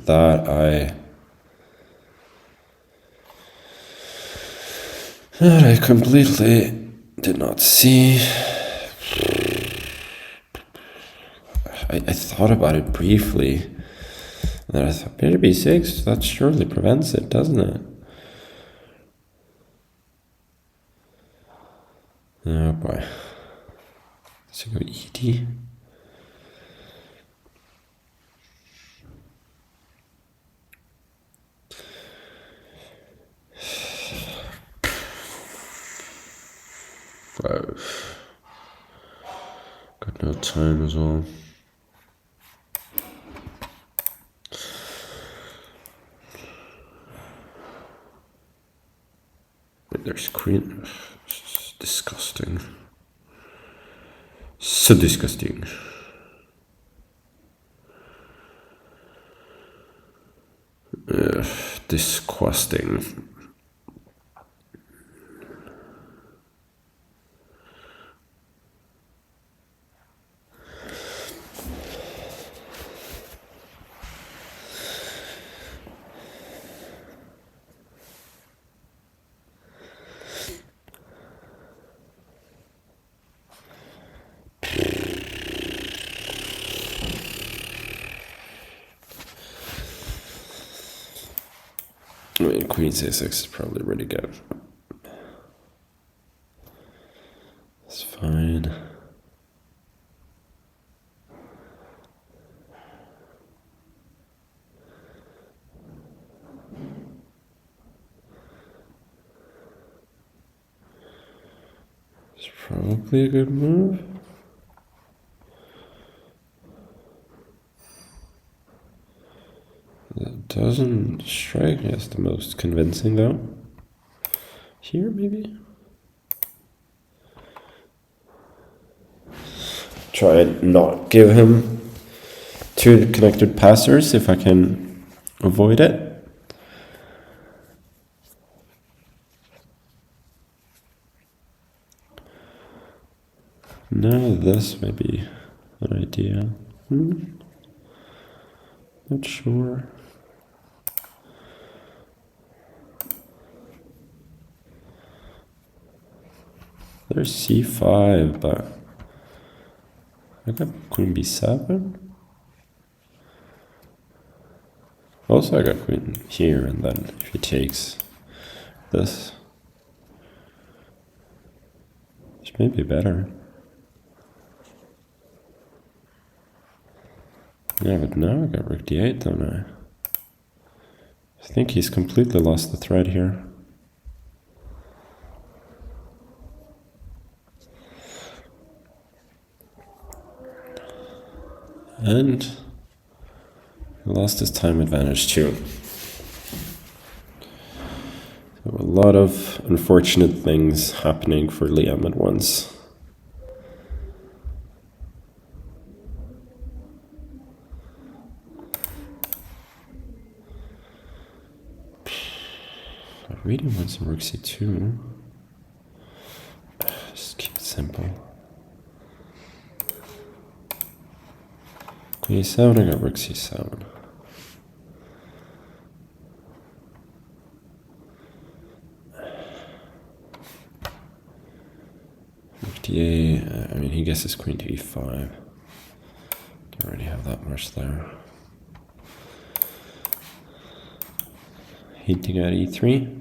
That I completely did not see. I thought about it briefly. And then I thought, bishop b6, that surely prevents it, doesn't it? Oh boy. Let's go ed. Five. Got no time as well. Wait, there's queen. It's disgusting. So disgusting. Disgusting. I mean, queen c6 is probably really good. It's fine. It's probably a good move. That doesn't strike me as the most convincing though. Here maybe? Try and not give him two connected passers if I can avoid it. Now this may be an idea. Not sure. There's c5, but I got queen b7. Also I got queen here, and then if he takes this, which may be better. Yeah, but now I got rook d8, don't I? I think he's completely lost the thread here. And he lost his time advantage too. So a lot of unfortunate things happening for Liam at once. I really want some rook c2. Just keep it simple. Queen e7, I got rook c7. Rook d8, I mean he guesses queen to e5. Don't already have that much there. Hinting at e3.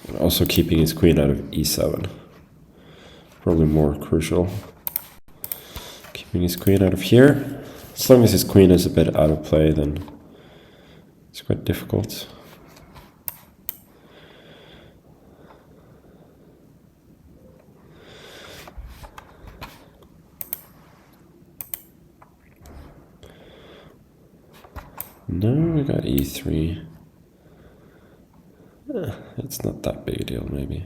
And also keeping his queen out of e7. Probably more crucial. Keeping his queen out of here. As long as his queen is a bit out of play, then it's quite difficult. No, we got e3. It's not that big a deal, maybe.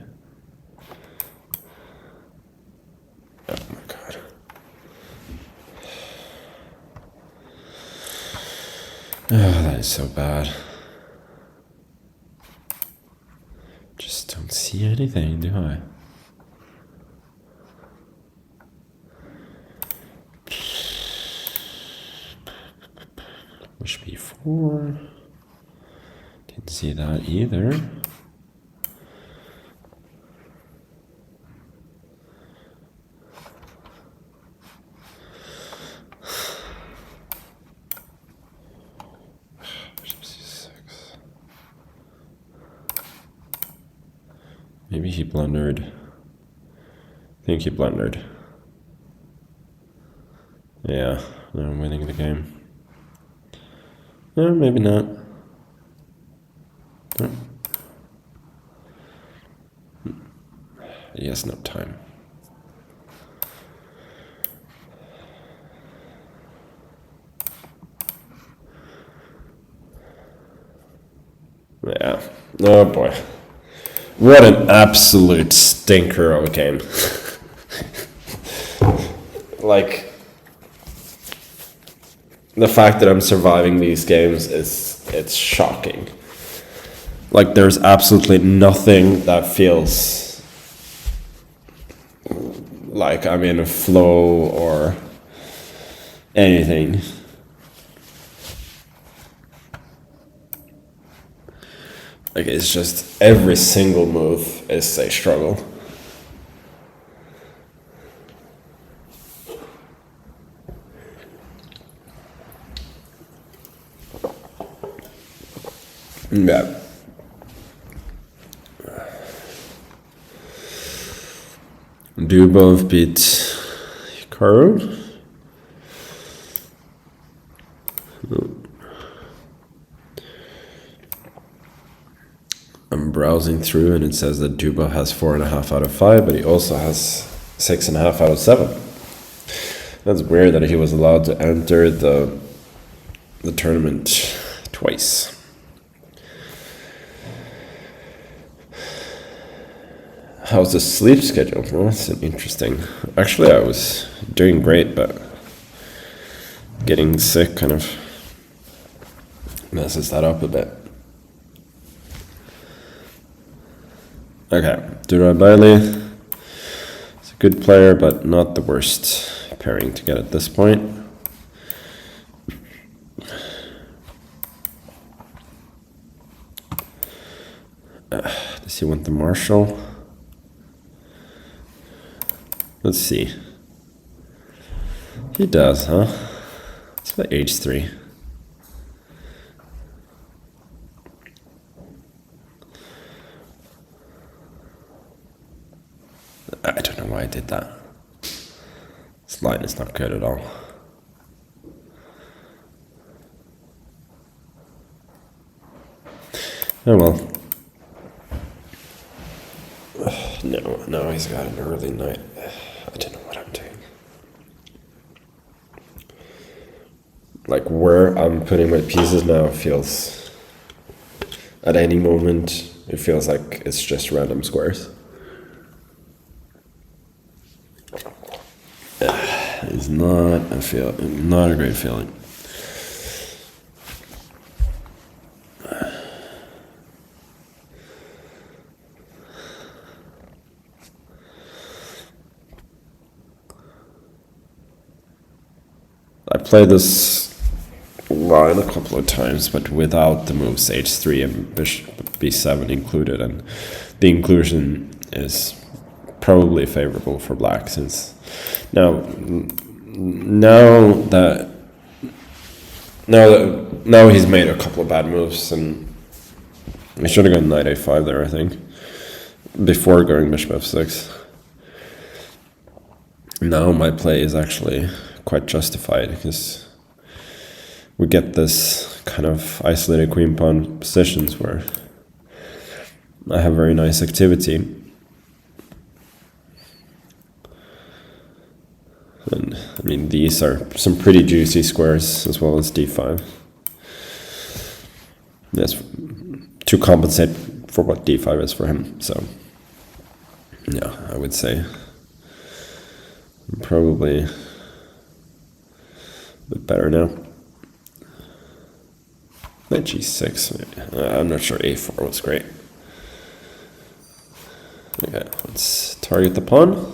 Oh my god. Oh, that is so bad. Just don't see anything, do I? Push b4. Didn't see that either. Maybe he blundered. I think he blundered. Yeah, now I'm winning the game. No, maybe not. No. He has no time. Yeah. Oh boy. What an absolute stinker of a game. Like, the fact that I'm surviving these games it's shocking. Like, there's absolutely nothing that feels like I'm in a flow or anything. Like, it's just every single move is a struggle. Yeah. Dubov beat Carl. I'm browsing through, and it says that Duba has 4.5 out of 5, but he also has 6.5 out of 7. That's weird that he was allowed to enter the tournament twice. How's the sleep schedule? Well, that's interesting. Actually, I was doing great, but getting sick kind of messes that up a bit. Okay, Durai Bailey. He's a good player, but not the worst pairing to get at this point. Does he want the Marshall? Let's see. He does, huh? It's about H3. I don't know why I did that. This line is not good at all. Oh well. No, he's got an early night. I don't know what I'm doing. Like where I'm putting my pieces now feels, at any moment, it feels like it's just random squares. It's not a great feeling. I played this line a couple of times, but without the moves h3 and bishop b7 included, and the inclusion is probably favorable for black, since now he's made a couple of bad moves, and he should have gone knight a5 there, I think, before going bishop f6. Now my play is actually quite justified, because we get this kind of isolated queen pawn positions where I have very nice activity, and I mean these are some pretty juicy squares, as well as d5. That's to compensate for what d5 is for him. So yeah, I would say probably a bit better now. Knight g6, I'm not sure a4 was great. Okay, let's target the pawn.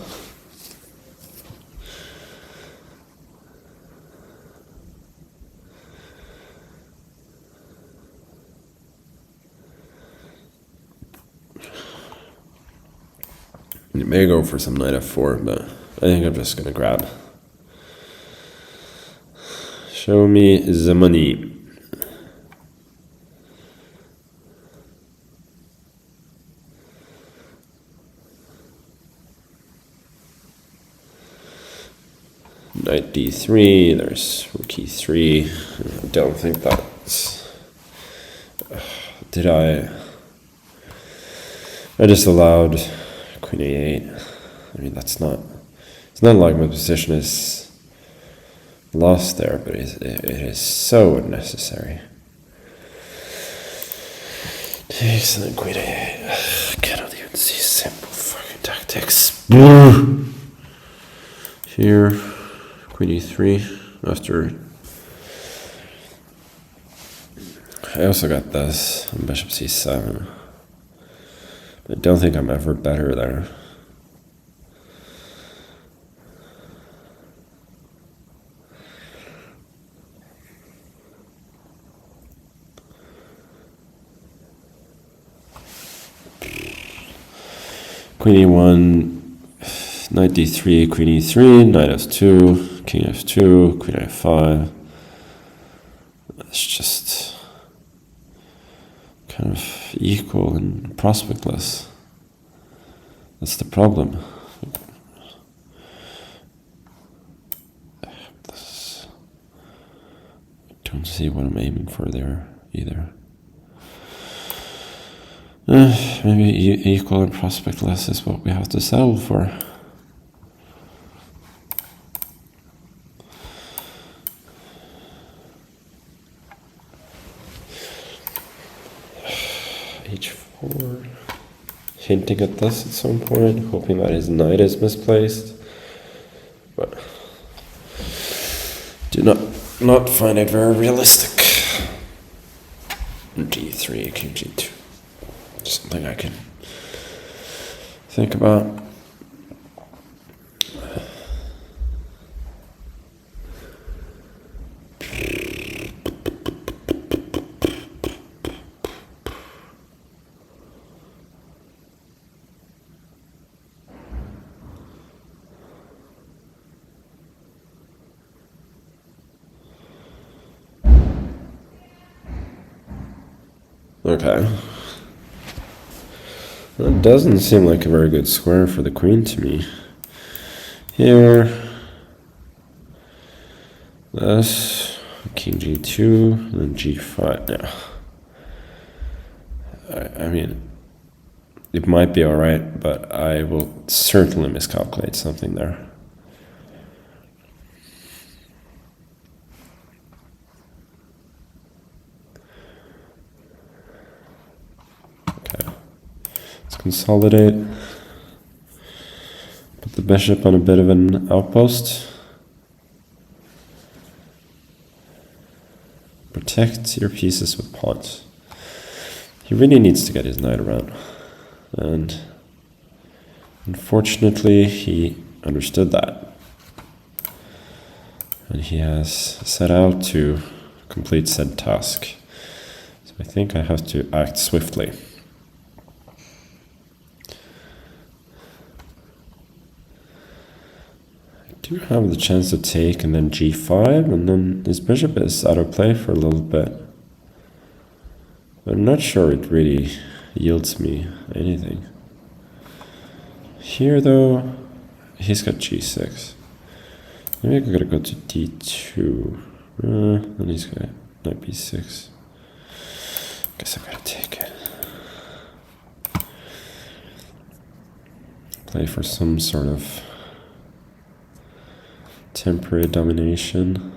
You may go for some knight f4, but I think I'm just gonna grab. Show me the money. Knight d3, there's rook e3. I don't think that's... Did I just allowed queen a8. I mean, that's not... It's not like my position is lost there, but it is so unnecessary. Excellent, queen a8. I cannot even see simple fucking tactics. Here, queen e3 after. I also got this on bishop c7. I don't think I'm ever better there. Queen e1, knight d3, queen e3, knight f2, king f2, queen f5. It's just kind of equal and prospectless. That's the problem. I don't see what I'm aiming for there either. Maybe equal and prospect less is what we have to settle for. H4. Hinting at this at some point, hoping that his knight is misplaced. But do not find it very realistic. G3, King G2. Something I can think about. Okay. That doesn't seem like a very good square for the queen to me. Here. This. King G2, and then G5. Yeah. I mean, it might be alright, but I will certainly miscalculate something there. Consolidate. Put the bishop on a bit of an outpost. Protect your pieces with pawns. He really needs to get his knight around. And unfortunately, he understood that. And he has set out to complete said task. So I think I have to act swiftly. Do have the chance to take and then G5, and then his bishop is out of play for a little bit. But I'm not sure it really yields me anything. Here though, he's got G6. Maybe I gotta go to D2. Then he's got knight B6. Guess I gotta take it. Play for some sort of temporary domination.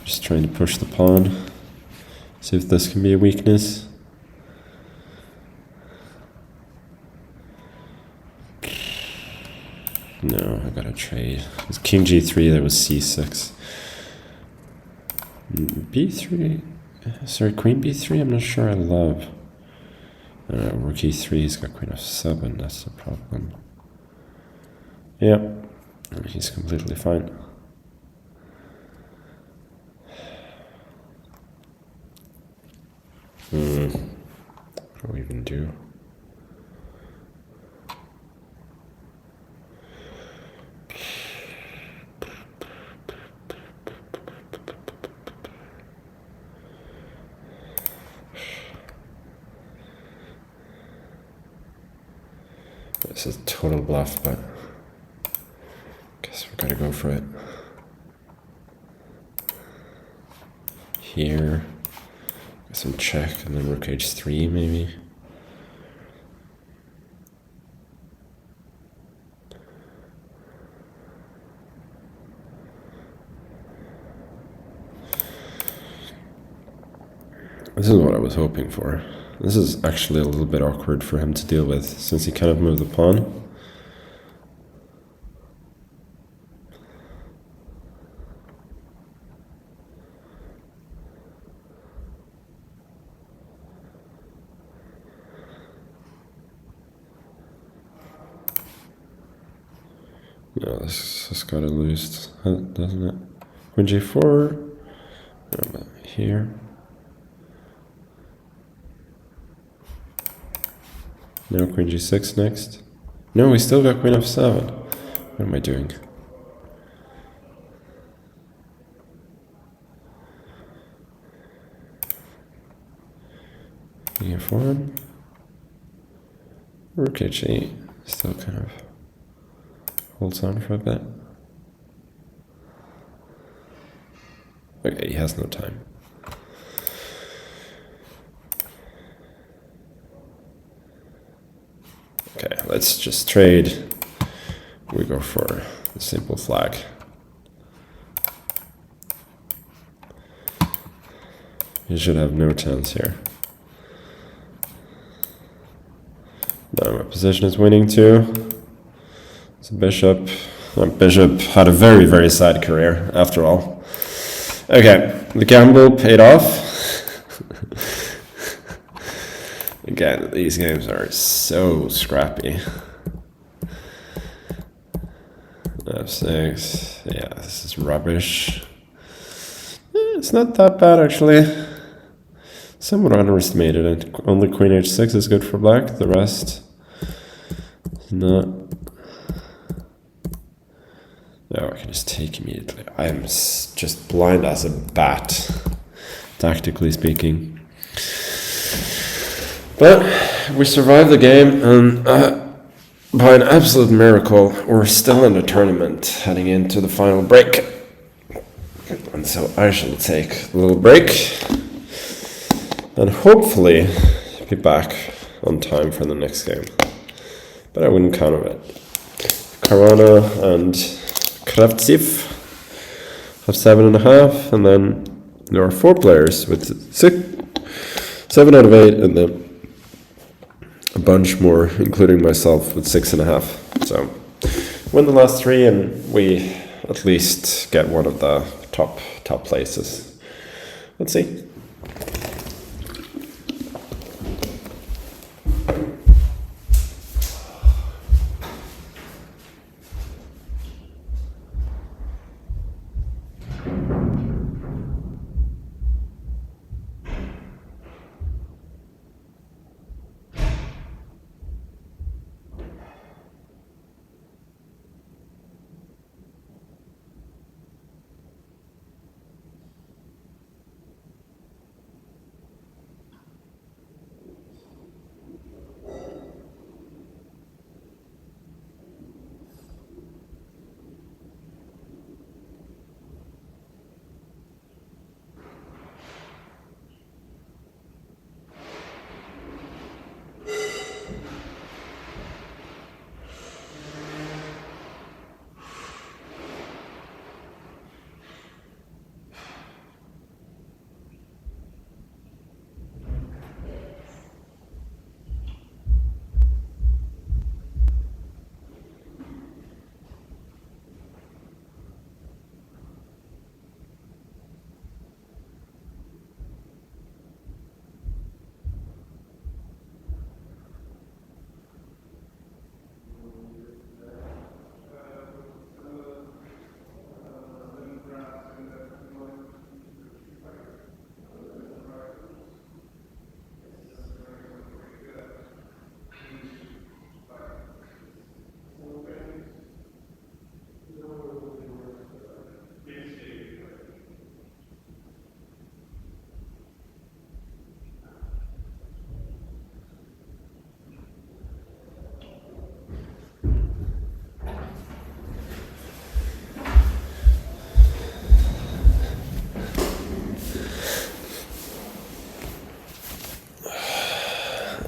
Just trying to push the pawn. See if this can be a weakness. No, I gotta trade. It's King G3, there was C6. B3? Sorry, Queen B3? I'm not sure I love. Rook E3, he's got Queen F7, that's the problem. Yeah, he's completely fine. What do we even do? This is a total bluff, but guess we gotta go for it. Here, some check, and then Rook H3 maybe. This is what I was hoping for. This is actually a little bit awkward for him to deal with, since he cannot move the pawn. No, this has got to lose, doesn't it? Queen G4. Here. Now Queen G6 next. No, we still got Queen F7. What am I doing? King F1. Rook H8. Still kind of holds on for a bit. Okay, he has no time. Okay, let's just trade. We go for the simple flag. He should have no chance here. Now my position is winning too. It's a bishop. Bishop had a very, very sad career after all. Okay, the gamble paid off. Again, these games are so scrappy. F6. Yeah, this is rubbish. It's not that bad actually. Somewhat underestimated it. Only queen h6 is good for black. The rest is not. No, I can just take immediately. I'm just blind as a bat, tactically speaking. But we survived the game, and by an absolute miracle, we're still in the tournament, heading into the final break. And so I shall take a little break, and hopefully be back on time for the next game. But I wouldn't count on it. Caruana and Kravtsiv have 7.5, and then there are 4 players with 7 out of 8, and then a bunch more, including myself, with 6.5. So win the last 3, and we at least get one of the top places. Let's see.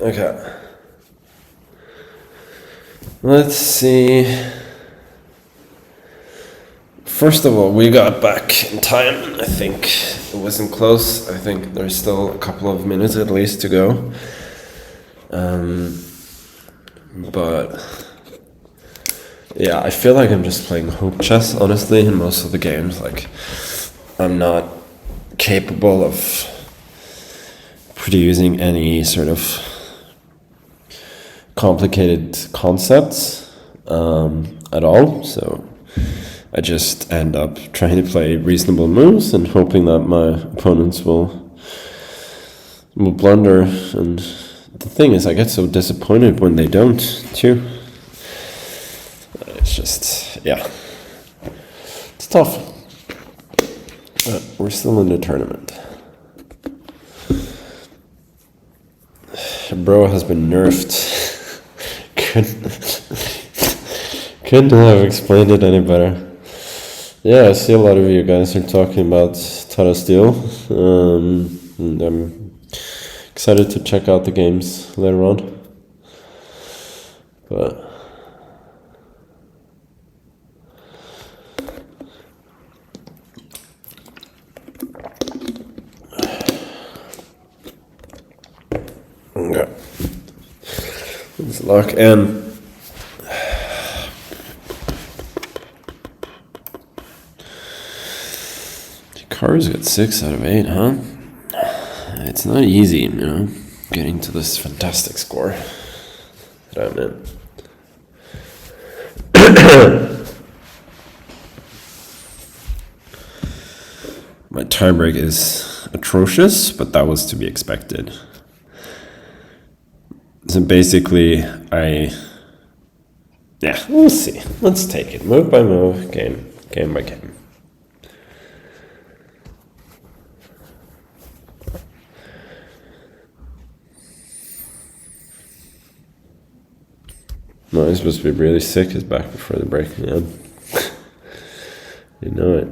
Okay. Let's see. First of all, we got back in time. I think it wasn't close. I think there's still a couple of minutes at least to go. But yeah, I feel like I'm just playing hope chess, honestly, in most of the games. Like, I'm not capable of producing any sort of complicated concepts at all. So I just end up trying to play reasonable moves and hoping that my opponents will blunder. And the thing is, I get so disappointed when they don't, too. It's just, yeah. It's tough. But we're still in the tournament. Bro has been nerfed. Couldn't have explained it any better. Yeah, I see a lot of you guys are talking about Tata Steel. And I'm excited to check out the games later on. But okay. Let's lock in. Cars got 6 out of 8, huh? It's not easy, you know, getting to this fantastic score that I'm in. My tiebreak is atrocious, but that was to be expected. So basically, yeah, we'll see. Let's take it move by move, game by game. No, he's supposed to be really sick. He's back before the break. Yeah. You know it.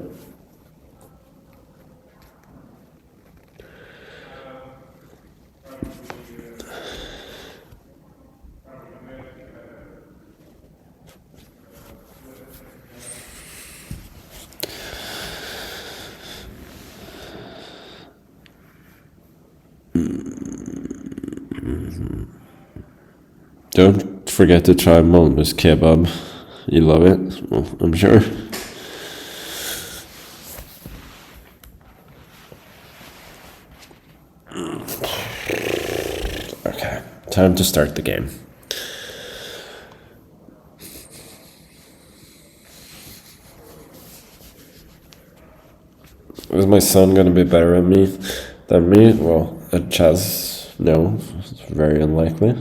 Don't forget to try Magnus kebab. You love it, well, I'm sure. Okay, time to start the game. Is my son gonna be better at me than me? Well, at chess, no, it's very unlikely.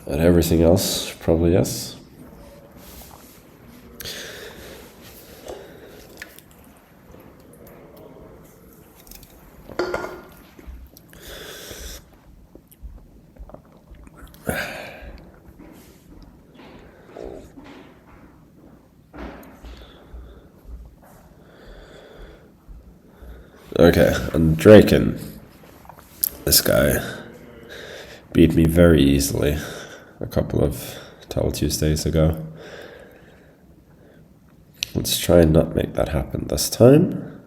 At everything else, probably yes. Okay, and Draken. This guy beat me very easily a couple of Tall Tuesdays ago. Let's try and not make that happen this time.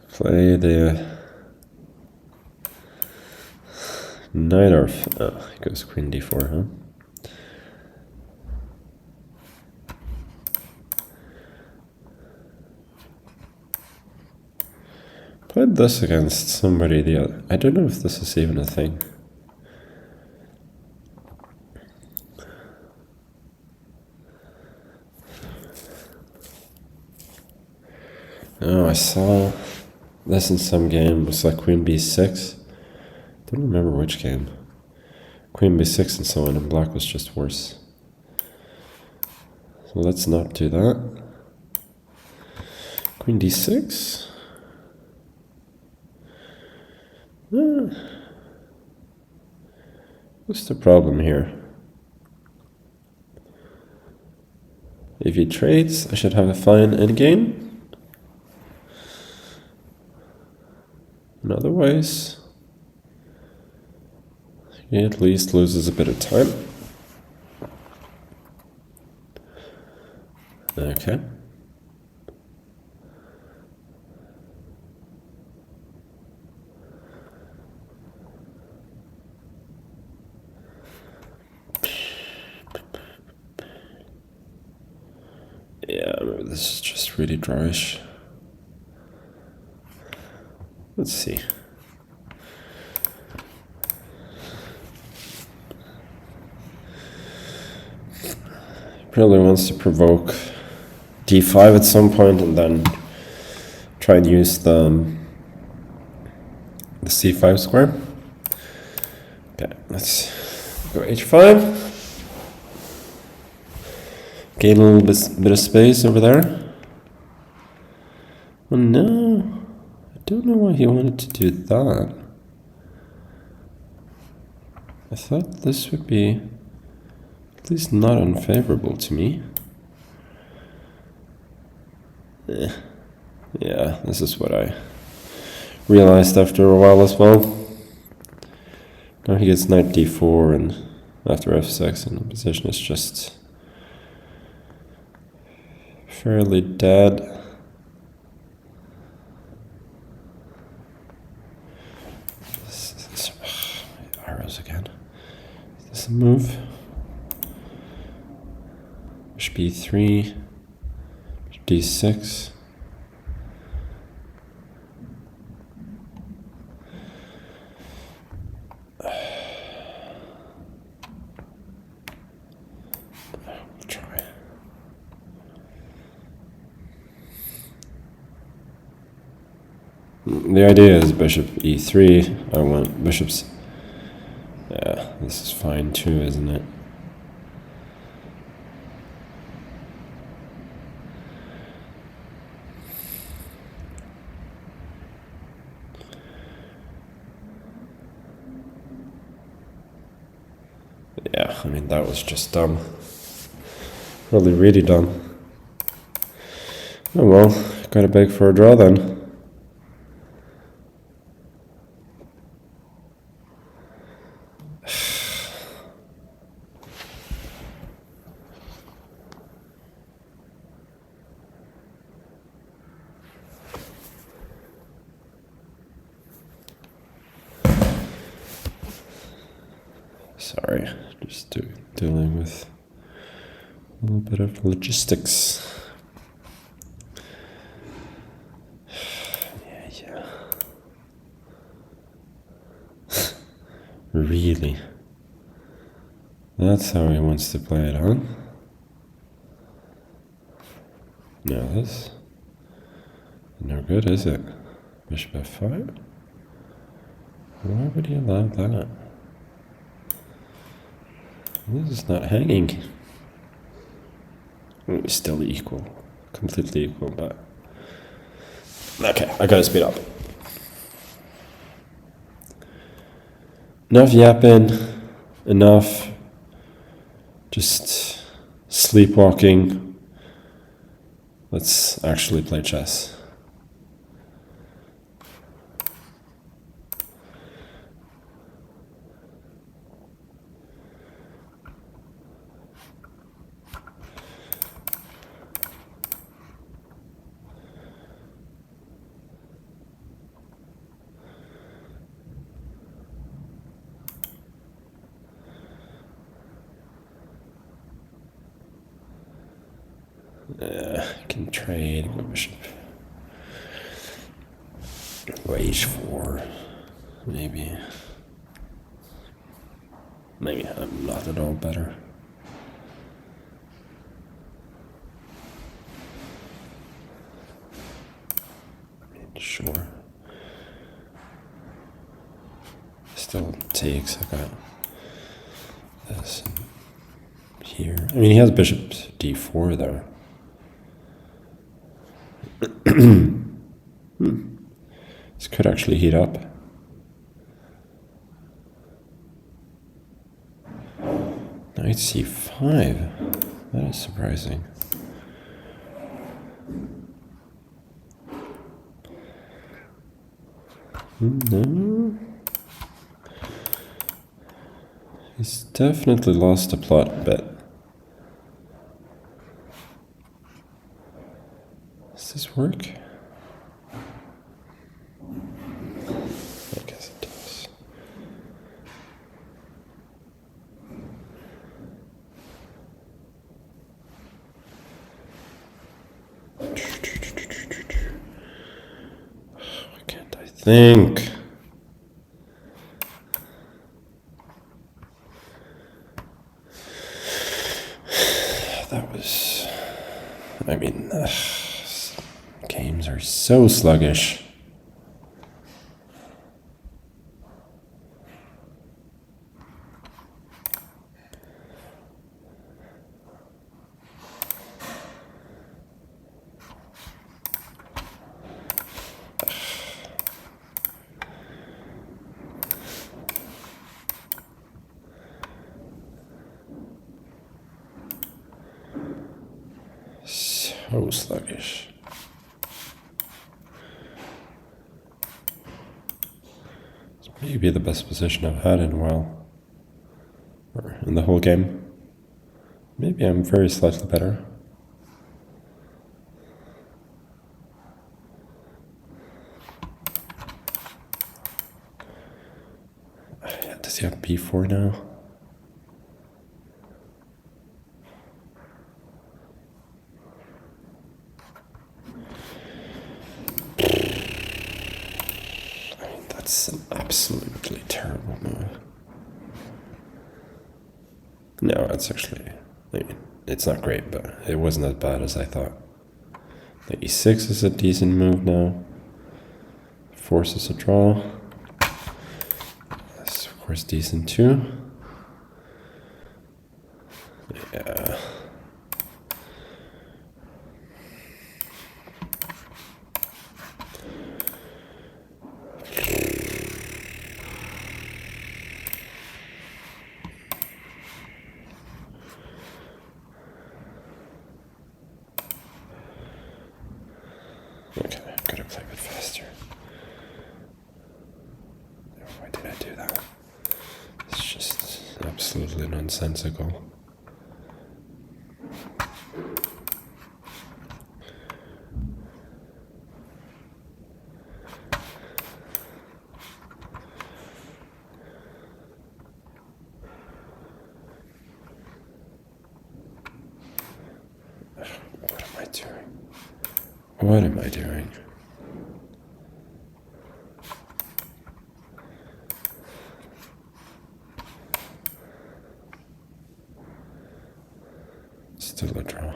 Play the knight or he goes queen d4, huh? Played this against somebody the other. I don't know if this is even a thing. Oh, I saw this in some game. It was like queen b6. Don't remember which game. Queen b6 and so on, and black was just worse. So let's not do that. Queen d6. What's the problem here? If he trades, I should have a fine endgame. And otherwise, he at least loses a bit of time. Okay. Yeah, maybe this is just really drawish. Let's see. Probably wants to provoke d5 at some point and then try and use the c5 square. Okay, let's go h5. Gain a little bit of space over there. Oh no, I don't know why he wanted to do that. I thought this would be At least not unfavorable to me. Yeah, this is what I realized after a while as well. Now he gets knight d4, and after f6, and the position is just fairly dead. Arrows again. Is this a move? Bishop b3, d6. Try. The idea is bishop e3. I want bishops. Yeah, this is fine too, isn't it? Yeah, I mean, that was just dumb. Really, really dumb. Oh well, gotta beg for a draw then. Sorry, just dealing with a little bit of logistics. Yeah. Really? That's how he wants to play it, huh? No, this no good, is it? Bishop f5? Why would he allow that? This is not hanging. It's still equal. Completely equal, but... Okay, I gotta speed up. Enough yapping. Enough just sleepwalking. Let's actually play chess. I can trade, go bishop. Go h4, maybe. Maybe I'm not at all better. Sure. Still takes, I got this here. I mean, he has bishop d4 there. This could actually heat up. Knight c5. That is surprising. No. He's definitely lost the plot a bit. Does this work? I guess it does. Why can't I think? That was... I mean... games are so sluggish. So sluggish. It's maybe the best position I've had in a while. Or in the whole game. Maybe I'm very slightly better. Does he have b4 now? I mean, that's an absolutely terrible move. No, it's actually, I mean, it's not great, but it wasn't as bad as I thought. The e6 is a decent move now. Forces a draw. That's of course decent too. Yeah. Okay, I've got to play a bit faster. Why did I do that? It's just absolutely nonsensical. What am I doing? What am I doing? Still a draw.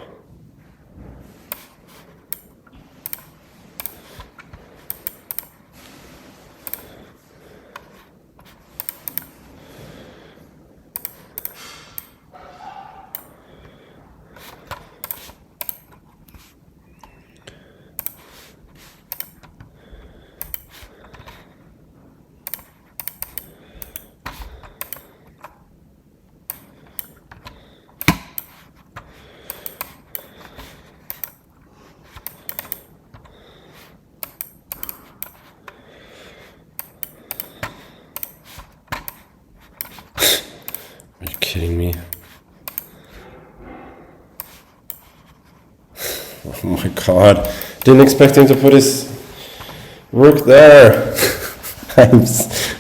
Are you kidding me? Oh my god. Didn't expect him to put his work there.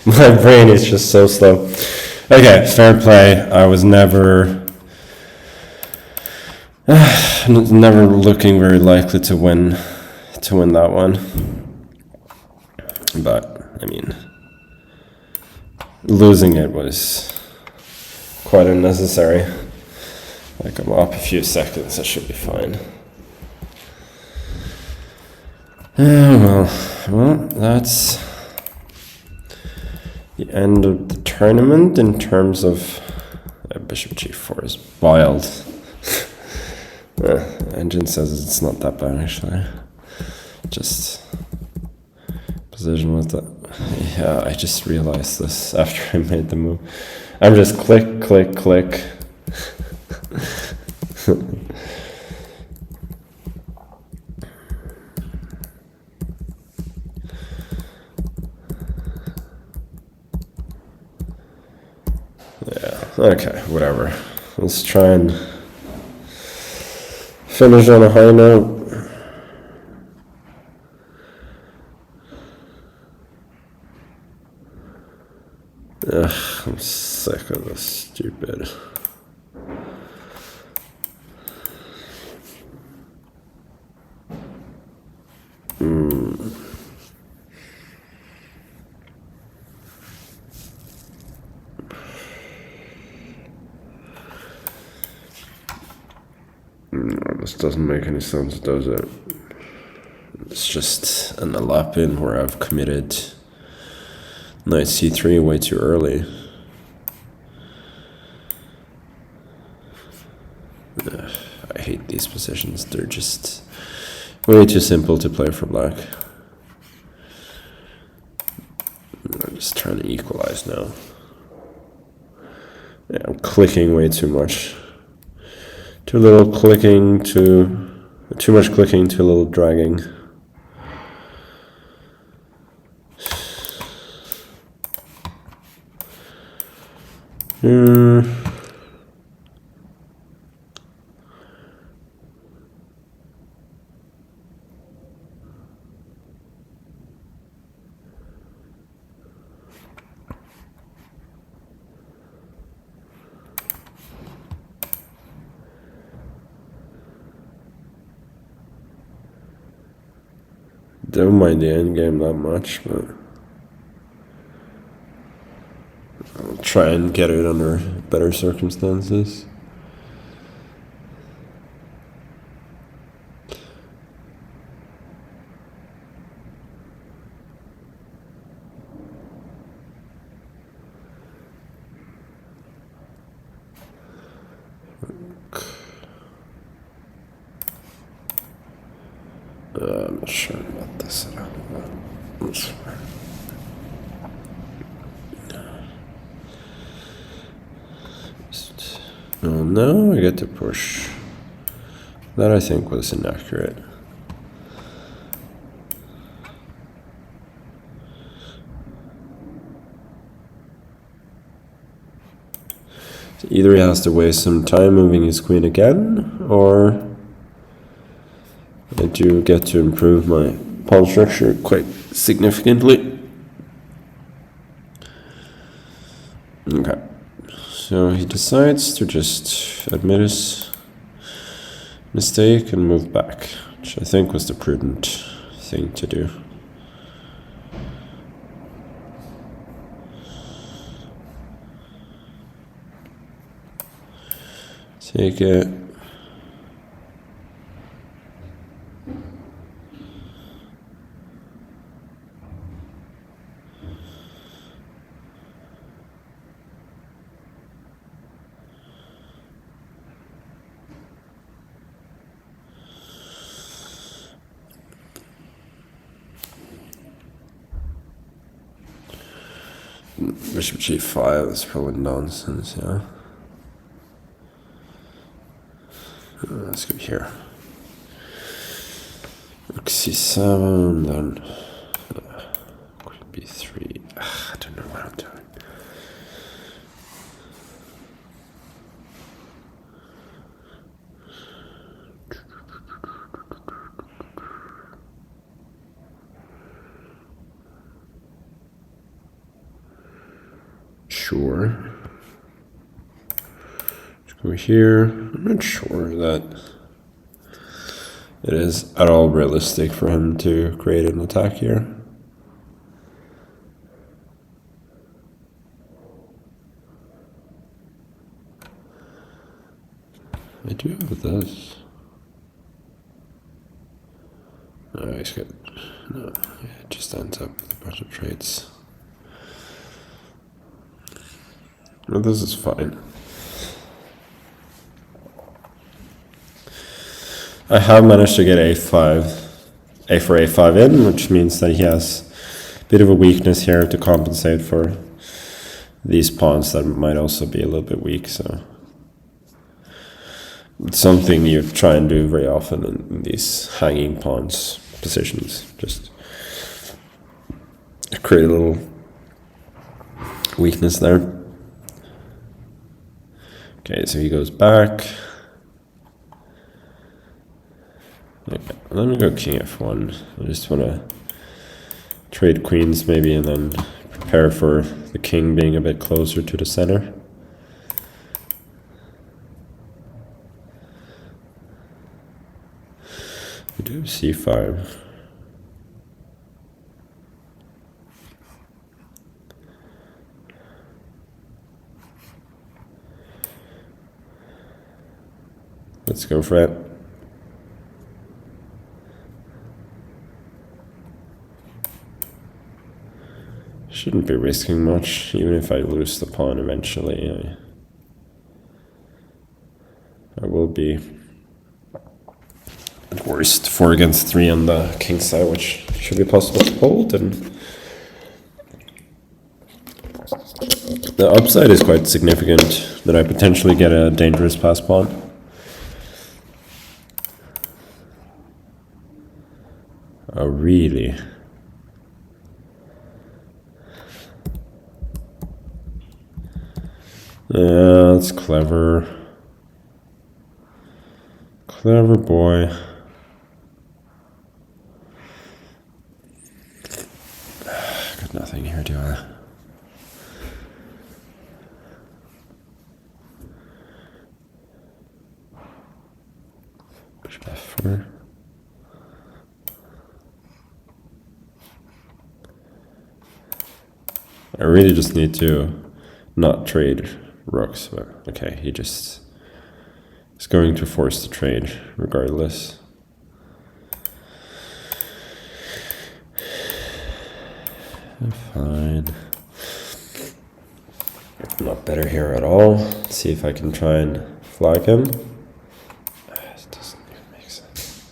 My brain is just so slow. Okay, fair play. I was never looking very likely to win that one. But I mean, losing it was quite unnecessary. Like, I'm up a few seconds, that should be fine. Well, that's the end of the tournament in terms of bishop g4 is wild. Engine says it's not that bad actually. Just position with the, yeah, I just realized this after I made the move. I'm just click, click, click. Yeah, okay, whatever. Let's try and finish on a high note. Ugh, I'm sick of this stupid. No, this doesn't make any sense, does it? It's just an alapin where I've committed knight c3 way too early. Ugh, I hate these positions. They're just way too simple to play for black. I'm just trying to equalize now. Yeah, I'm clicking way too much. Too little clicking, too Too much clicking, too little dragging. Don't mind the endgame that much, but I'll try and get it under better circumstances. I'm not sure about this at all. That's fine. Oh, no, I get to push. That I think was inaccurate. So either he has to waste some time moving his queen again, or I do get to improve my pawn structure quite significantly. Okay, so he decides to just admit his mistake and move back, which I think was the prudent thing to do. Take it. Bishop g5 is probably nonsense, yeah. Let's go here. Rook c7, then queen b3. I don't know what I'm doing. Sure. Let's go here. I'm not sure that it is at all realistic for him to create an attack here. I do have this. No, he's got. No, it just ends up with a bunch of traits. No, this is fine. I have managed to get a for a5 in, which means that he has a bit of a weakness here to compensate for these pawns that might also be a little bit weak. So it's something you try and do very often in these hanging pawns positions. Just create a little weakness there. Okay, so he goes back. Okay, let me go king f1. I just want to trade queens maybe and then prepare for the king being a bit closer to the center. We do have c5. Let's go for it. Shouldn't be risking much, even if I lose the pawn eventually. I will be at worst 4 against 3 on the king side, which should be possible to hold. And the upside is quite significant that I potentially get a dangerous pass pawn. Oh, really? Yeah, that's clever. Clever boy. Got nothing here, do I? Bishop f4. I really just need to not trade rooks, but okay, he just is going to force the trade regardless. Fine. Not better here at all. Let's see if I can try and flag him. It doesn't even make sense.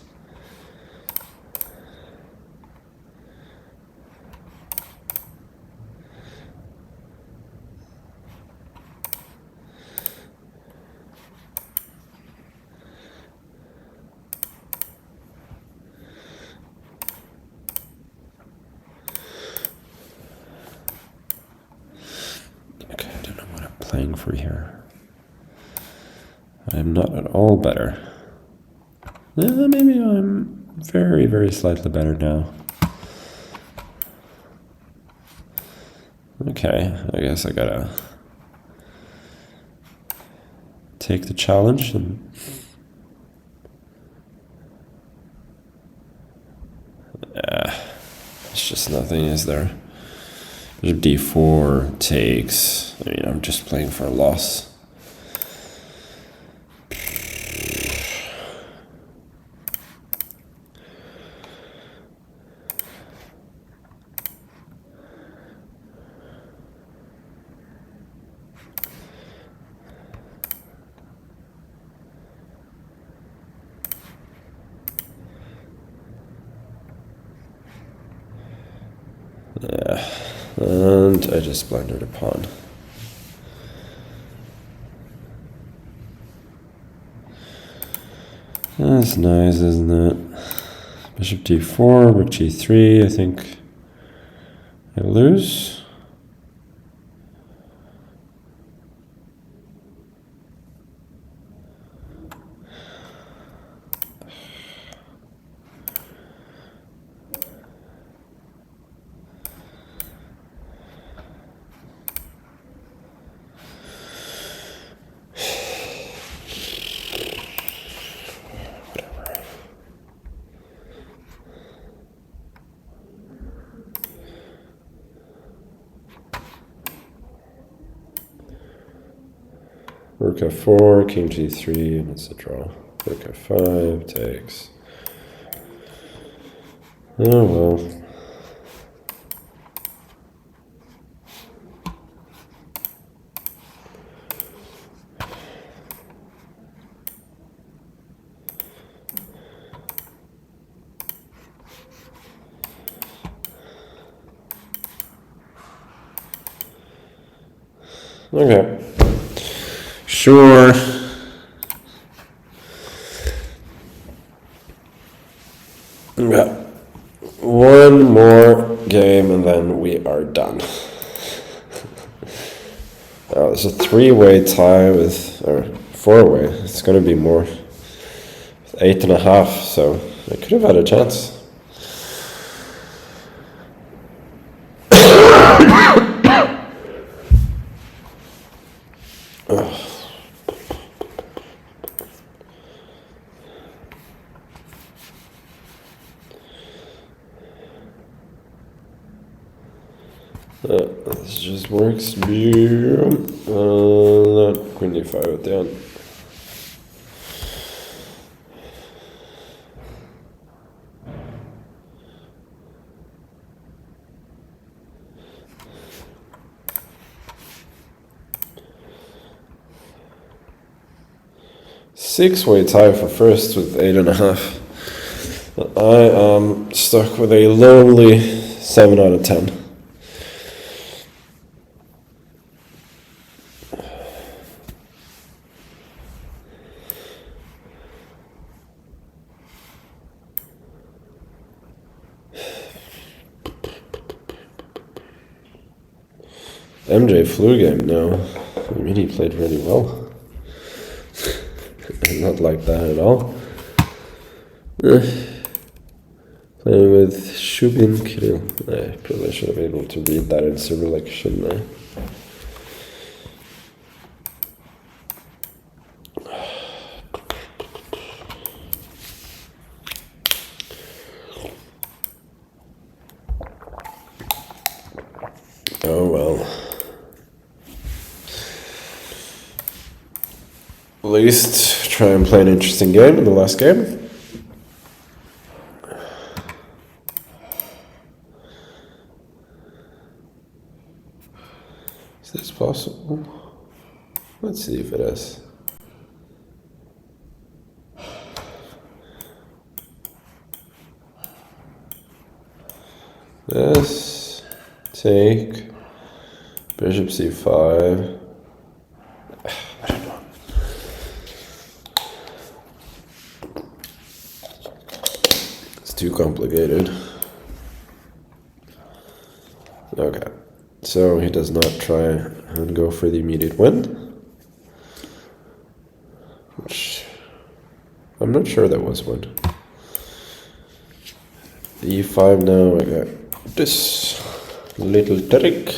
Okay, I don't know what I'm playing for here. I'm not at all better. Maybe I'm very, very slightly better now. Okay, I guess I gotta take the challenge and it's just nothing, is there? Bishop d4 takes. I mean, I'm just playing for a loss. Yeah, and I just blundered a pawn. That's nice, isn't it? Bishop d4, rook g3, I think I lose. Rook f4, king g3, and it's a draw. Rook f5 takes. Oh well. Okay. Sure. Yeah. One more game and then we are done. There's a three-way tie with, or four-way. It's going to be more. 8.5, so I could have had a chance. This just works. Queen d5 at the end. Six-way tie for first with 8.5. I am stuck with a lonely 7 out of 10. MJ flu game, no. I mean, he played really well. Not like that at all. Playing with Shubin Kirill. I probably should have been able to read that in Cyrillic, shouldn't I? Oh well. At least try and play an interesting game in the last game. Is this possible? Let's see if it is. This, take, bishop c5. I don't know. It's too complicated. Okay, so he does not try and go for the immediate win, which I'm not sure that was one. E5 now, I got this little trick.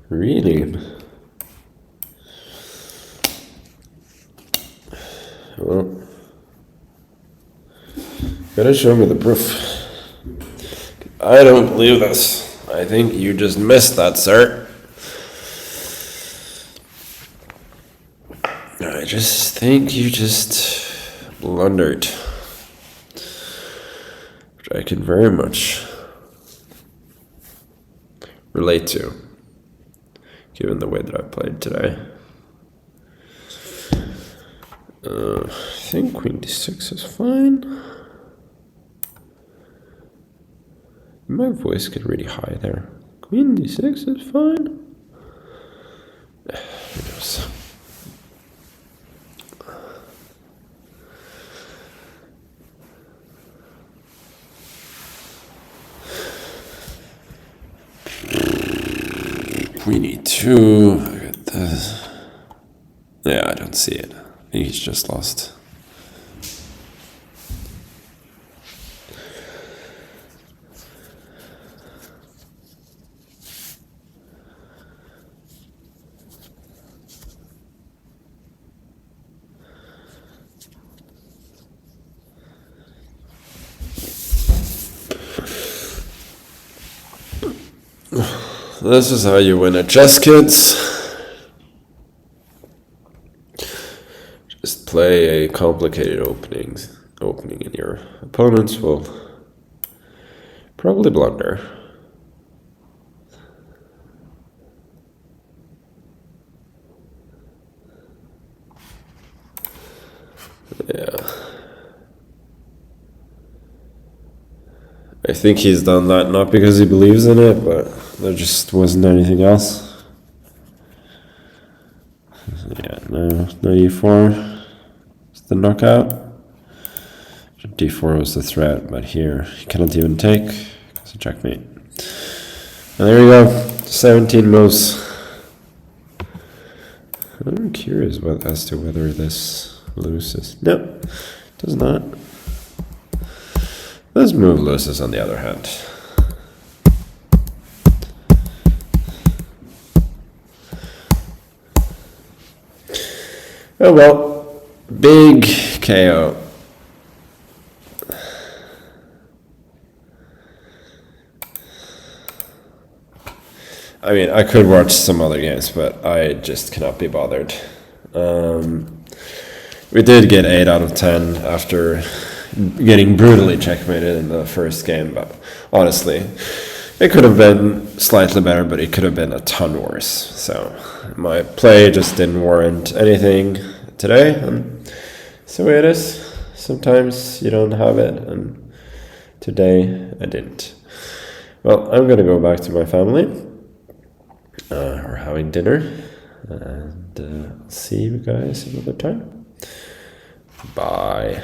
Really? Well, gotta show me the proof. I don't believe this. I think you just missed that, sir. I just think you just blundered. Which I can very much relate to, given the way that I played today. I think queen d6 is fine. My voice get really high there. Queen d6 is fine. Who knows? Queen e2. I got this. Yeah, I don't see it. I think he's just lost. This is how you win at chess, kids. Just play a complicated opening and your opponents will probably blunder. Yeah. I think he's done that not because he believes in it, but there just wasn't anything else. Yeah, no e4. It's the knockout. d4 was the threat, but here he cannot even take because of checkmate. And there we go, 17 moves. I'm curious as to whether this loses. No, it does not. This move loses on the other hand. Oh well, big KO. I mean, I could watch some other games, but I just cannot be bothered. We did get 8 out of 10 after getting brutally checkmated in the first game, but honestly, it could have been slightly better, but it could have been a ton worse. So my play just didn't warrant anything today, and it's the way it is. Sometimes you don't have it, and today I didn't. Well, I'm gonna go back to my family. We're having dinner, and see you guys another time. Bye.